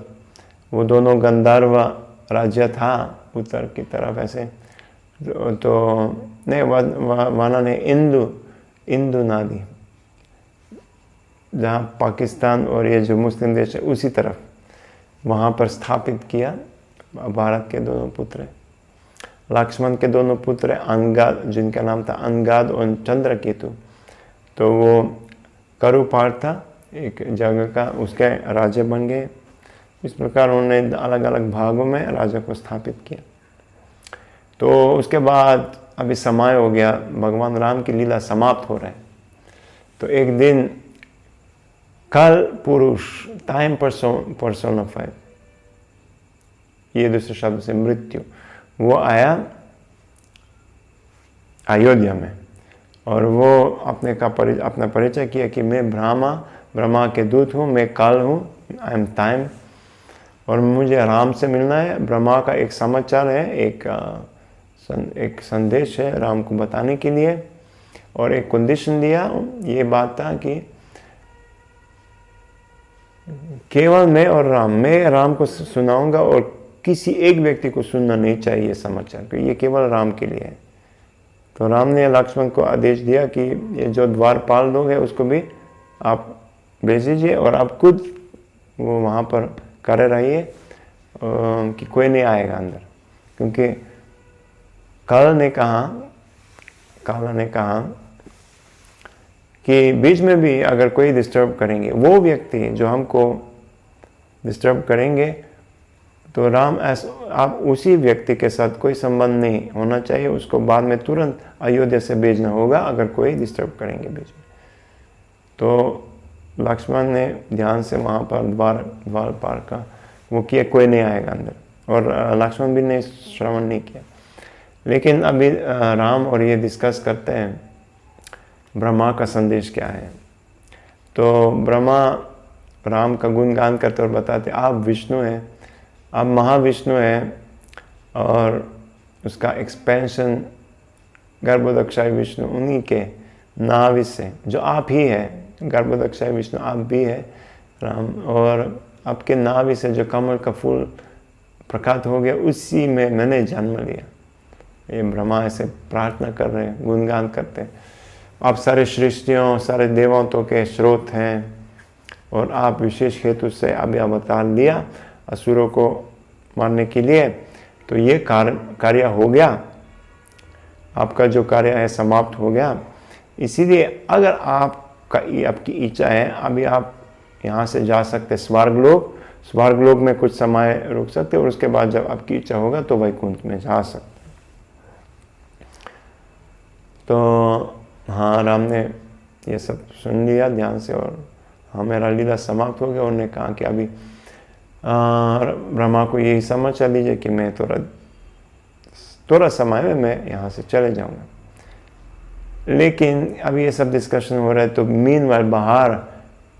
वो दोनों गंधर्व राज्य था उत्तर की तरफ ऐसे। तो नहीं, वानर ने इंदु नादी, जहाँ पाकिस्तान और ये जो मुस्लिम देश है उसी तरफ, वहाँ पर स्थापित किया भारत के दोनों पुत्र। लक्ष्मण के दोनों पुत्र अंगाद, जिनका नाम था अंगाद और चंद्रकेतु, तो वो करु पहाड़ था एक जगह का, उसके राजा बन गए। इस प्रकार उन्होंने अलग अलग भागों में राजा को स्थापित किया। तो उसके बाद अभी समय हो गया, भगवान राम की लीला समाप्त हो रहा है। तो एक दिन काल पुरुष, टाइम पर्सोनिफाइड, ये दूसरे शब्द से मृत्यु, वो आया अयोध्या में और वो अपना परिचय किया कि मैं ब्रह्मा के दूत हूँ, मैं काल हूँ, आई एम टाइम, और मुझे राम से मिलना है। ब्रह्मा का एक समाचार है, एक संदेश है राम को बताने के लिए, और एक कंडीशन दिया। ये बात था कि केवल मैं और मैं राम को सुनाऊंगा और किसी एक व्यक्ति को सुनना नहीं चाहिए समाचार, क्योंकि ये केवल राम के लिए है। तो राम ने लक्ष्मण को आदेश दिया कि ये जो द्वारपाल लोग हैं उसको भी आप भेज दीजिए और आप खुद वो वहाँ पर करे रहिए कि कोई नहीं आएगा अंदर, क्योंकि काल ने कहा काला ने कहा कि बीच में भी अगर कोई डिस्टर्ब करेंगे, वो व्यक्ति जो हमको डिस्टर्ब करेंगे, तो राम आप उसी व्यक्ति के साथ कोई संबंध नहीं होना चाहिए, उसको बाद में तुरंत अयोध्या से भेजना होगा अगर कोई डिस्टर्ब करेंगे बीच में। तो लक्ष्मण ने ध्यान से वहाँ पर द्वार पार का वो किया, कोई नहीं आएगा अंदर, और लक्ष्मण भी ने श्रवण नहीं किया। लेकिन अभी राम और ये डिस्कस करते हैं ब्रह्मा का संदेश क्या है। तो ब्रह्मा राम का गुणगान करते और बताते, आप विष्णु हैं, आप महाविष्णु हैं, और उसका एक्सपेंशन गर्भोदक्षाय विष्णु, उन्हीं के नाभि से जो आप ही है, गर्भोदक्षाय विष्णु आप भी है राम, और आपके नाभि से जो कमल का फूल प्रकट हो गया, उसी में मैंने जन्म लिया। ये ब्रह्मा ऐसे प्रार्थना कर रहे हैं, गुणगान करते हैं। आप सारे सृष्टियों, सारे देवताओं के स्रोत हैं, और आप विशेष हेतु से अभी अवतार लिया असुरों को मारने के लिए। तो ये कार्य हो गया, आपका जो कार्य है समाप्त हो गया। इसीलिए अगर आपकी इच्छा है, अभी आप यहाँ से जा सकते स्वर्गलोक में कुछ समय रुक सकते, और उसके बाद जब आपकी इच्छा होगा तो वैकुंठ में जा सकते। तो हाँ, राम ने ये सब सुन लिया ध्यान से, और हाँ मेरा लीला समाप्त हो गया। उन्होंने कहा कि अभी ब्रह्मा को यही समझ चल लीजिए कि मैं थोड़ा समय में मैं यहाँ से चले जाऊँगा। लेकिन अभी ये सब डिस्कशन हो रहा है, तो मीनवाइल बाहर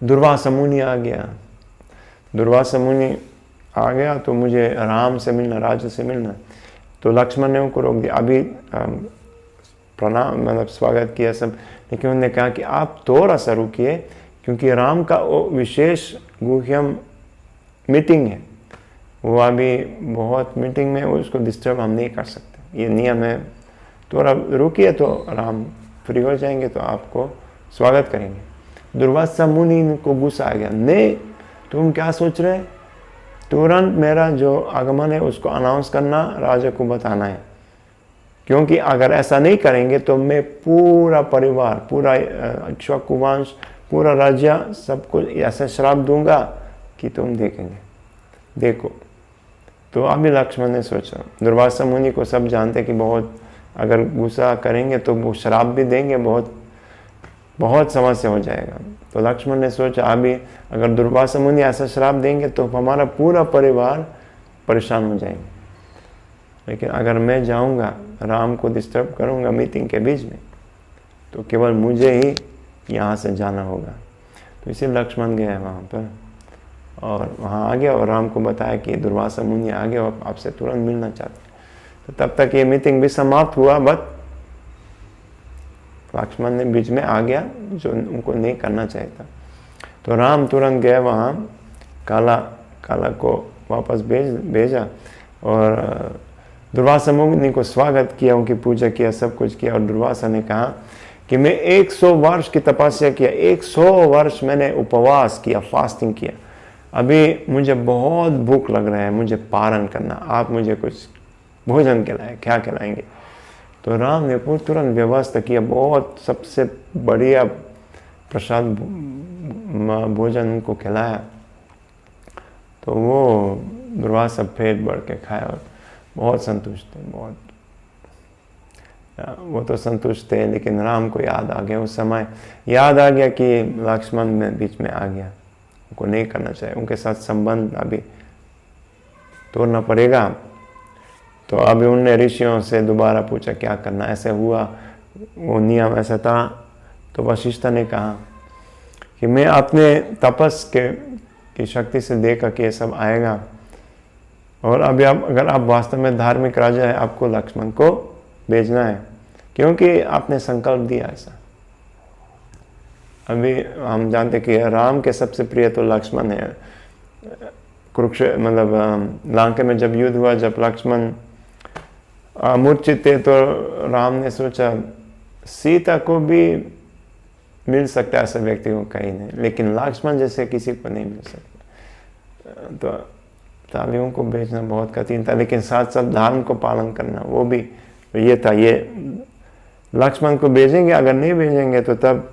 दुर्वासा मुनि आ गया। दुर्वासा मुनि आ गया तो मुझे राम से मिलना, राजा से मिलना। तो लक्ष्मण ने उनको रोक दिया। अभी प्रणाम मतलब स्वागत किया सब, लेकिन उन्होंने कहा कि आप थोड़ा सा रुकिए, क्योंकि राम का वो विशेष गुह्यम मीटिंग है, वो अभी बहुत मीटिंग में, उसको डिस्टर्ब हम नहीं कर सकते, ये नियम है। थोड़ा रुकिए तो राम फ्री हो जाएंगे तो आपको स्वागत करेंगे। दुर्वासा मुनि को गुस्सा आ गया, नहीं तुम क्या सोच रहे, तुरंत मेरा जो आगमन है उसको अनाउंस करना, राजा को बताना है, क्योंकि अगर ऐसा नहीं करेंगे तो मैं पूरा परिवार, पूरा इक्ष्वाकु वंश, पूरा राज्य सबको ऐसा श्राप दूंगा कि तुम देखेंगे, देखो। तो अभी लक्ष्मण ने सोचा, दुर्वासा मुनि को सब जानते कि बहुत अगर गुस्सा करेंगे तो वो श्राप भी देंगे, बहुत समस्या हो जाएगा। तो लक्ष्मण ने सोचा अभी अगर दुर्वासा मुनि ऐसा श्राप देंगे तो हमारा पूरा परिवार परेशान हो जाएंगे, लेकिन अगर मैं जाऊंगा, राम को डिस्टर्ब करूंगा मीटिंग के बीच में, तो केवल मुझे ही यहाँ से जाना होगा। तो इसे लक्ष्मण गया वहाँ पर, और वहाँ आ गया और राम को बताया कि दुर्वासा मुनि आ गया और आपसे तुरंत मिलना चाहते हैं। तो तब तक ये मीटिंग भी समाप्त हुआ, बट लक्ष्मण ने बीच में आ गया जो उनको नहीं करना चाहिए था। तो राम तुरंत गए वहाँ, काला को वापस भेजा, और दुर्वासा मुनि को स्वागत किया, उनकी पूजा किया, सब कुछ किया। और दुर्वासा ने कहा कि मैं 100 वर्ष की तपस्या किया, 100 वर्ष मैंने उपवास किया, फास्टिंग किया, अभी मुझे बहुत भूख लग रहा है, मुझे पारण करना, आप मुझे कुछ भोजन खिलाएं, क्या खिलाएंगे। तो राम ने तुरंत व्यवस्था किया, बहुत सबसे बढ़िया प्रसाद भोजन उनको खिलाया। तो वो दुर्वासा पेट भर के खाया और बहुत संतुष्ट थे, बहुत। वो तो संतुष्ट थे, लेकिन राम को याद आ गया, उस समय याद आ गया कि लक्ष्मण में बीच में आ गया, उनको नहीं करना चाहिए, उनके साथ संबंध अभी तोड़ना पड़ेगा। तो अभी उनने ऋषियों से दोबारा पूछा क्या करना, ऐसे हुआ, वो नियम ऐसा था। तो वशिष्ठ ने कहा कि मैं अपने तपस की शक्ति से देखा कि ये सब आएगा, और अभी अगर आप वास्तव में धार्मिक राजा है, आपको लक्ष्मण को भेजना है, क्योंकि आपने संकल्प दिया ऐसा। अभी हम जानते कि राम के सबसे प्रिय तो लक्ष्मण है। कुरुक्षेत्र मतलब लंका में जब युद्ध हुआ, जब लक्ष्मण मूर्छित थे, तो राम ने सोचा सीता को भी मिल सकता है ऐसा व्यक्ति को कहीं नहीं, लेकिन लक्ष्मण जैसे किसी को नहीं मिल सकता। तो तालियों को भेजना बहुत कठिन था, लेकिन साथ साथ धर्म को पालन करना वो भी ये था। लक्ष्मण को भेजेंगे, अगर नहीं भेजेंगे तो तब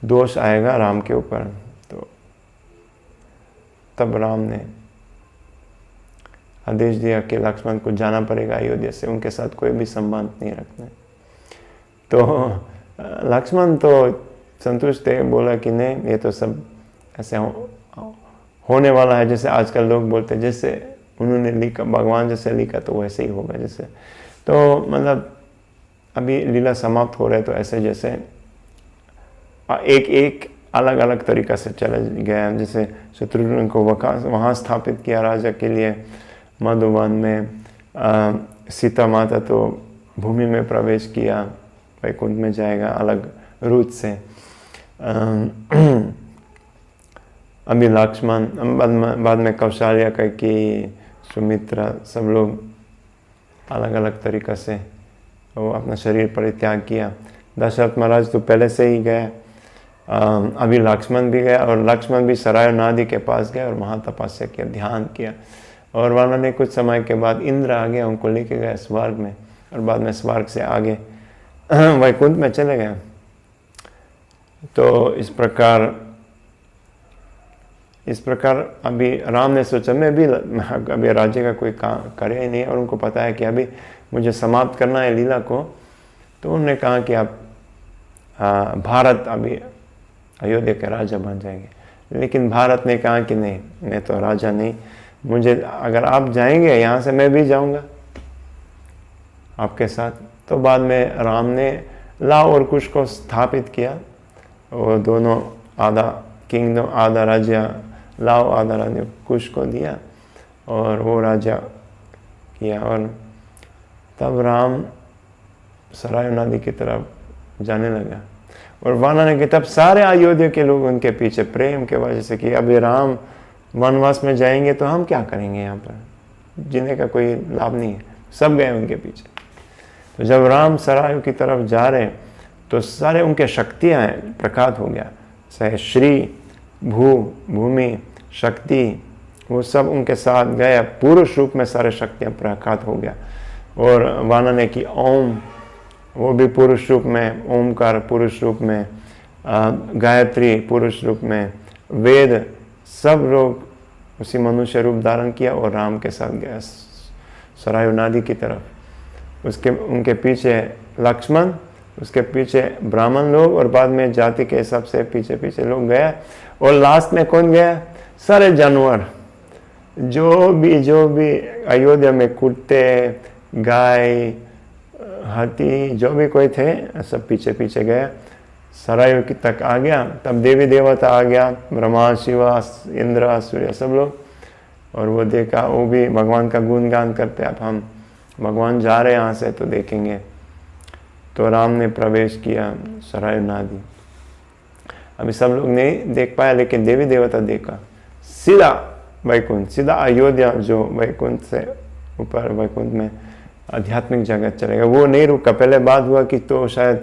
दोष आएगा राम के ऊपर। तो तब राम ने आदेश दिया कि लक्ष्मण को जाना पड़ेगा अयोध्या से, उनके साथ कोई भी संबंध नहीं रखना। तो लक्ष्मण तो संतुष्ट थे, बोला कि नहीं ये तो सब ऐसे होने वाला है, जैसे आजकल लोग बोलते हैं जैसे उन्होंने लिखा, भगवान जैसे लिखा तो वैसे ही होगा जैसे। तो मतलब अभी लीला समाप्त हो रहे तो ऐसे जैसे एक अलग अलग तरीका से चला गया। जैसे शत्रुघ्न को वहाँ स्थापित किया राजा के लिए मधुवन में, सीता माता तो भूमि में प्रवेश किया, वैकुंठ में जाएगा अलग रूट से। अभी लक्ष्मण, बाद में कौशल्या, कैकेयी, सुमित्रा, सब लोग अलग अलग तरीक़ा से वो अपना शरीर परित्याग किया। दशरथ महाराज तो पहले से ही गए, अभी लक्ष्मण भी गया, और लक्ष्मण भी सराय नदी के पास गए और वहाँ तपस्या किया, ध्यान किया। और वहाँ ने कुछ समय के बाद इंद्र आ गया, उनको लेके गए स्वर्ग में, और बाद में स्वर्ग से आगे वैकुंठ में चले गए। तो इस प्रकार अभी राम ने सोचा मैं भी अभी राज्य का कोई काम करे ही नहीं, और उनको पता है कि अभी मुझे समाप्त करना है लीला को। तो उन्होंने कहा कि आप भारत अभी अयोध्या के राजा बन जाएंगे। लेकिन भारत ने कहा कि नहीं, मैं तो राजा नहीं, मुझे अगर आप जाएंगे यहाँ से मैं भी जाऊँगा आपके साथ। तो बाद में राम ने लाव और कुश को स्थापित किया, और दोनों आधा किंगडम, आधा राज्य लाव, आधा राज्य कुश को दिया, और वो राजा किया। और तब राम सराय नदी की तरफ जाने लगा, और वानर ने तब सारे अयोध्या के लोग उनके पीछे प्रेम के वजह से कि अभी राम वनवास में जाएंगे तो हम क्या करेंगे, यहाँ पर जीने का कोई लाभ नहीं है, सब गए उनके पीछे। तो जब राम सराय की तरफ जा रहे तो सारे उनके शक्तियाँ प्रकट हो गया, चाहे श्री, भूमि, शक्ति, वो सब उनके साथ गया, पुरुष रूप में सारे शक्तियाँ प्रकट हो गया। और वानर ने की ओम, वो भी पुरुष रूप में, ओमकार पुरुष रूप में, गायत्री पुरुष रूप में, वेद, सब लोग उसी मनुष्य रूप धारण किया और राम के साथ गया सराय नदी की तरफ। उनके पीछे लक्ष्मण, उसके पीछे ब्राह्मण लोग, और बाद में जाति के हिसाब से पीछे पीछे लोग गया। और लास्ट में कौन गया? सारे जानवर, जो भी अयोध्या में कुत्ते, गाय, हाथी, जो भी कोई थे, सब पीछे पीछे गए। सराय की तक आ गया, तब देवी देवता आ गया, ब्रह्मा, शिवा, इंद्र, सूर्य, सब लोग। और वो देखा, वो भी भगवान का गुणगान करते, अब हम भगवान जा रहे हैं यहाँ से तो देखेंगे। तो राम ने प्रवेश किया सराय नदी। अभी सब लोग नहीं देख पाया, लेकिन देवी देवता देखा, सीधा वैकुंठ, सीधा अयोध्या, जो वैकुंठ से ऊपर वैकुंठ में आध्यात्मिक जगत चलेगा। वो नहीं रुका। पहले बात हुआ कि तो शायद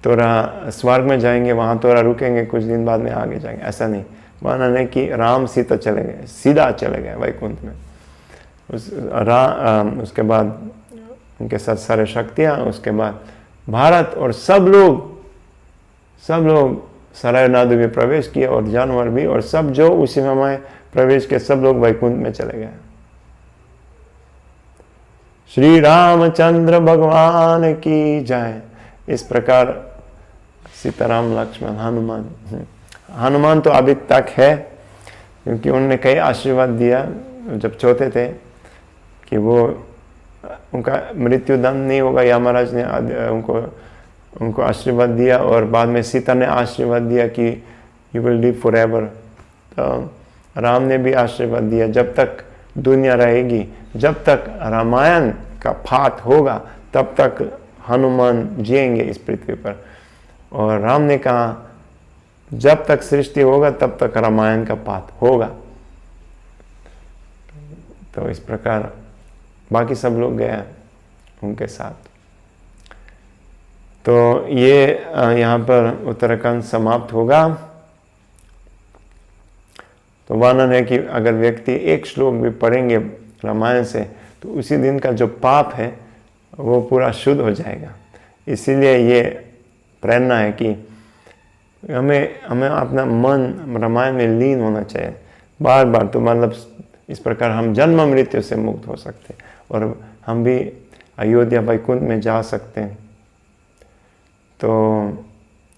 तोरा स्वर्ग में जाएंगे, वहाँ तोरा रुकेंगे, कुछ दिन बाद में आगे जाएंगे, ऐसा नहीं। माना नहीं कि राम सीता चले गए, सीधा चले गए वैकुंठ में। उसके बाद उनके साथ सारे शक्तियाँ, उसके बाद भारत और सब लोग सराय नदी में प्रवेश किए, और जानवर भी, और सब जो उसी समय प्रवेश के, सब लोग वैकुंठ में चले गए। श्री रामचंद्र भगवान की जय। इस प्रकार सीताराम, लक्ष्मण, हनुमान तो अभी तक है, क्योंकि उन्होंने कई आशीर्वाद दिया जब छोटे थे कि वो उनका मृत्यु दंड नहीं होगा। यमराज ने उनको आशीर्वाद दिया, और बाद में सीता ने आशीर्वाद दिया कि you will live for ever. तो राम ने भी आशीर्वाद दिया, जब तक दुनिया रहेगी, जब तक रामायण का पाठ होगा, तब तक हनुमान जिएंगे इस पृथ्वी पर। और राम ने कहा जब तक सृष्टि होगा तब तक रामायण का पाठ होगा। तो इस प्रकार बाकी सब लोग गए उनके साथ। तो ये यहाँ पर उत्तराखंड समाप्त होगा। तो वर्णन है कि अगर व्यक्ति एक श्लोक भी पढ़ेंगे रामायण से, तो उसी दिन का जो पाप है वो पूरा शुद्ध हो जाएगा। इसीलिए ये प्रेरणा है कि हमें अपना मन रामायण में लीन होना चाहिए बार बार। तो मतलब इस प्रकार हम जन्म मृत्यु से मुक्त हो सकते हैं और हम भी अयोध्या वैकुंठ में जा सकते हैं। तो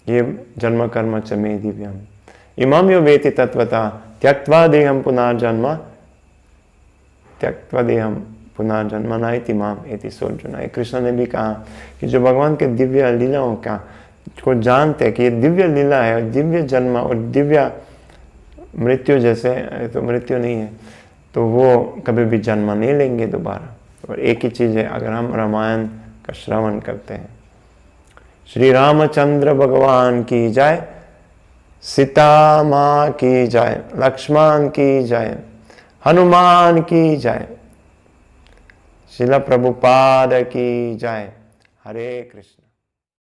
ये जन्म कर्म च मे दिव्यम इमं यो वेति तत्वता त्यक्त्वा देहं पुनर्जन्म नाइति माम एति सोर्जुन। कृष्ण ने भी कहा कि जो भगवान के दिव्य लीलाओं का को जानते हैं कि ये दिव्य लीला है और दिव्य जन्म और दिव्य मृत्यु जैसे, तो मृत्यु नहीं है तो वो कभी भी जन्म नहीं लेंगे दोबारा। और एक ही चीज़ है, अगर हम रामायण का श्रवण करते हैं। श्री रामचंद्र भगवान की जय, सीता माँ की जय, लक्ष्मण की जय, हनुमान की जय, श्रील प्रभुपाद की जय। हरे कृष्ण।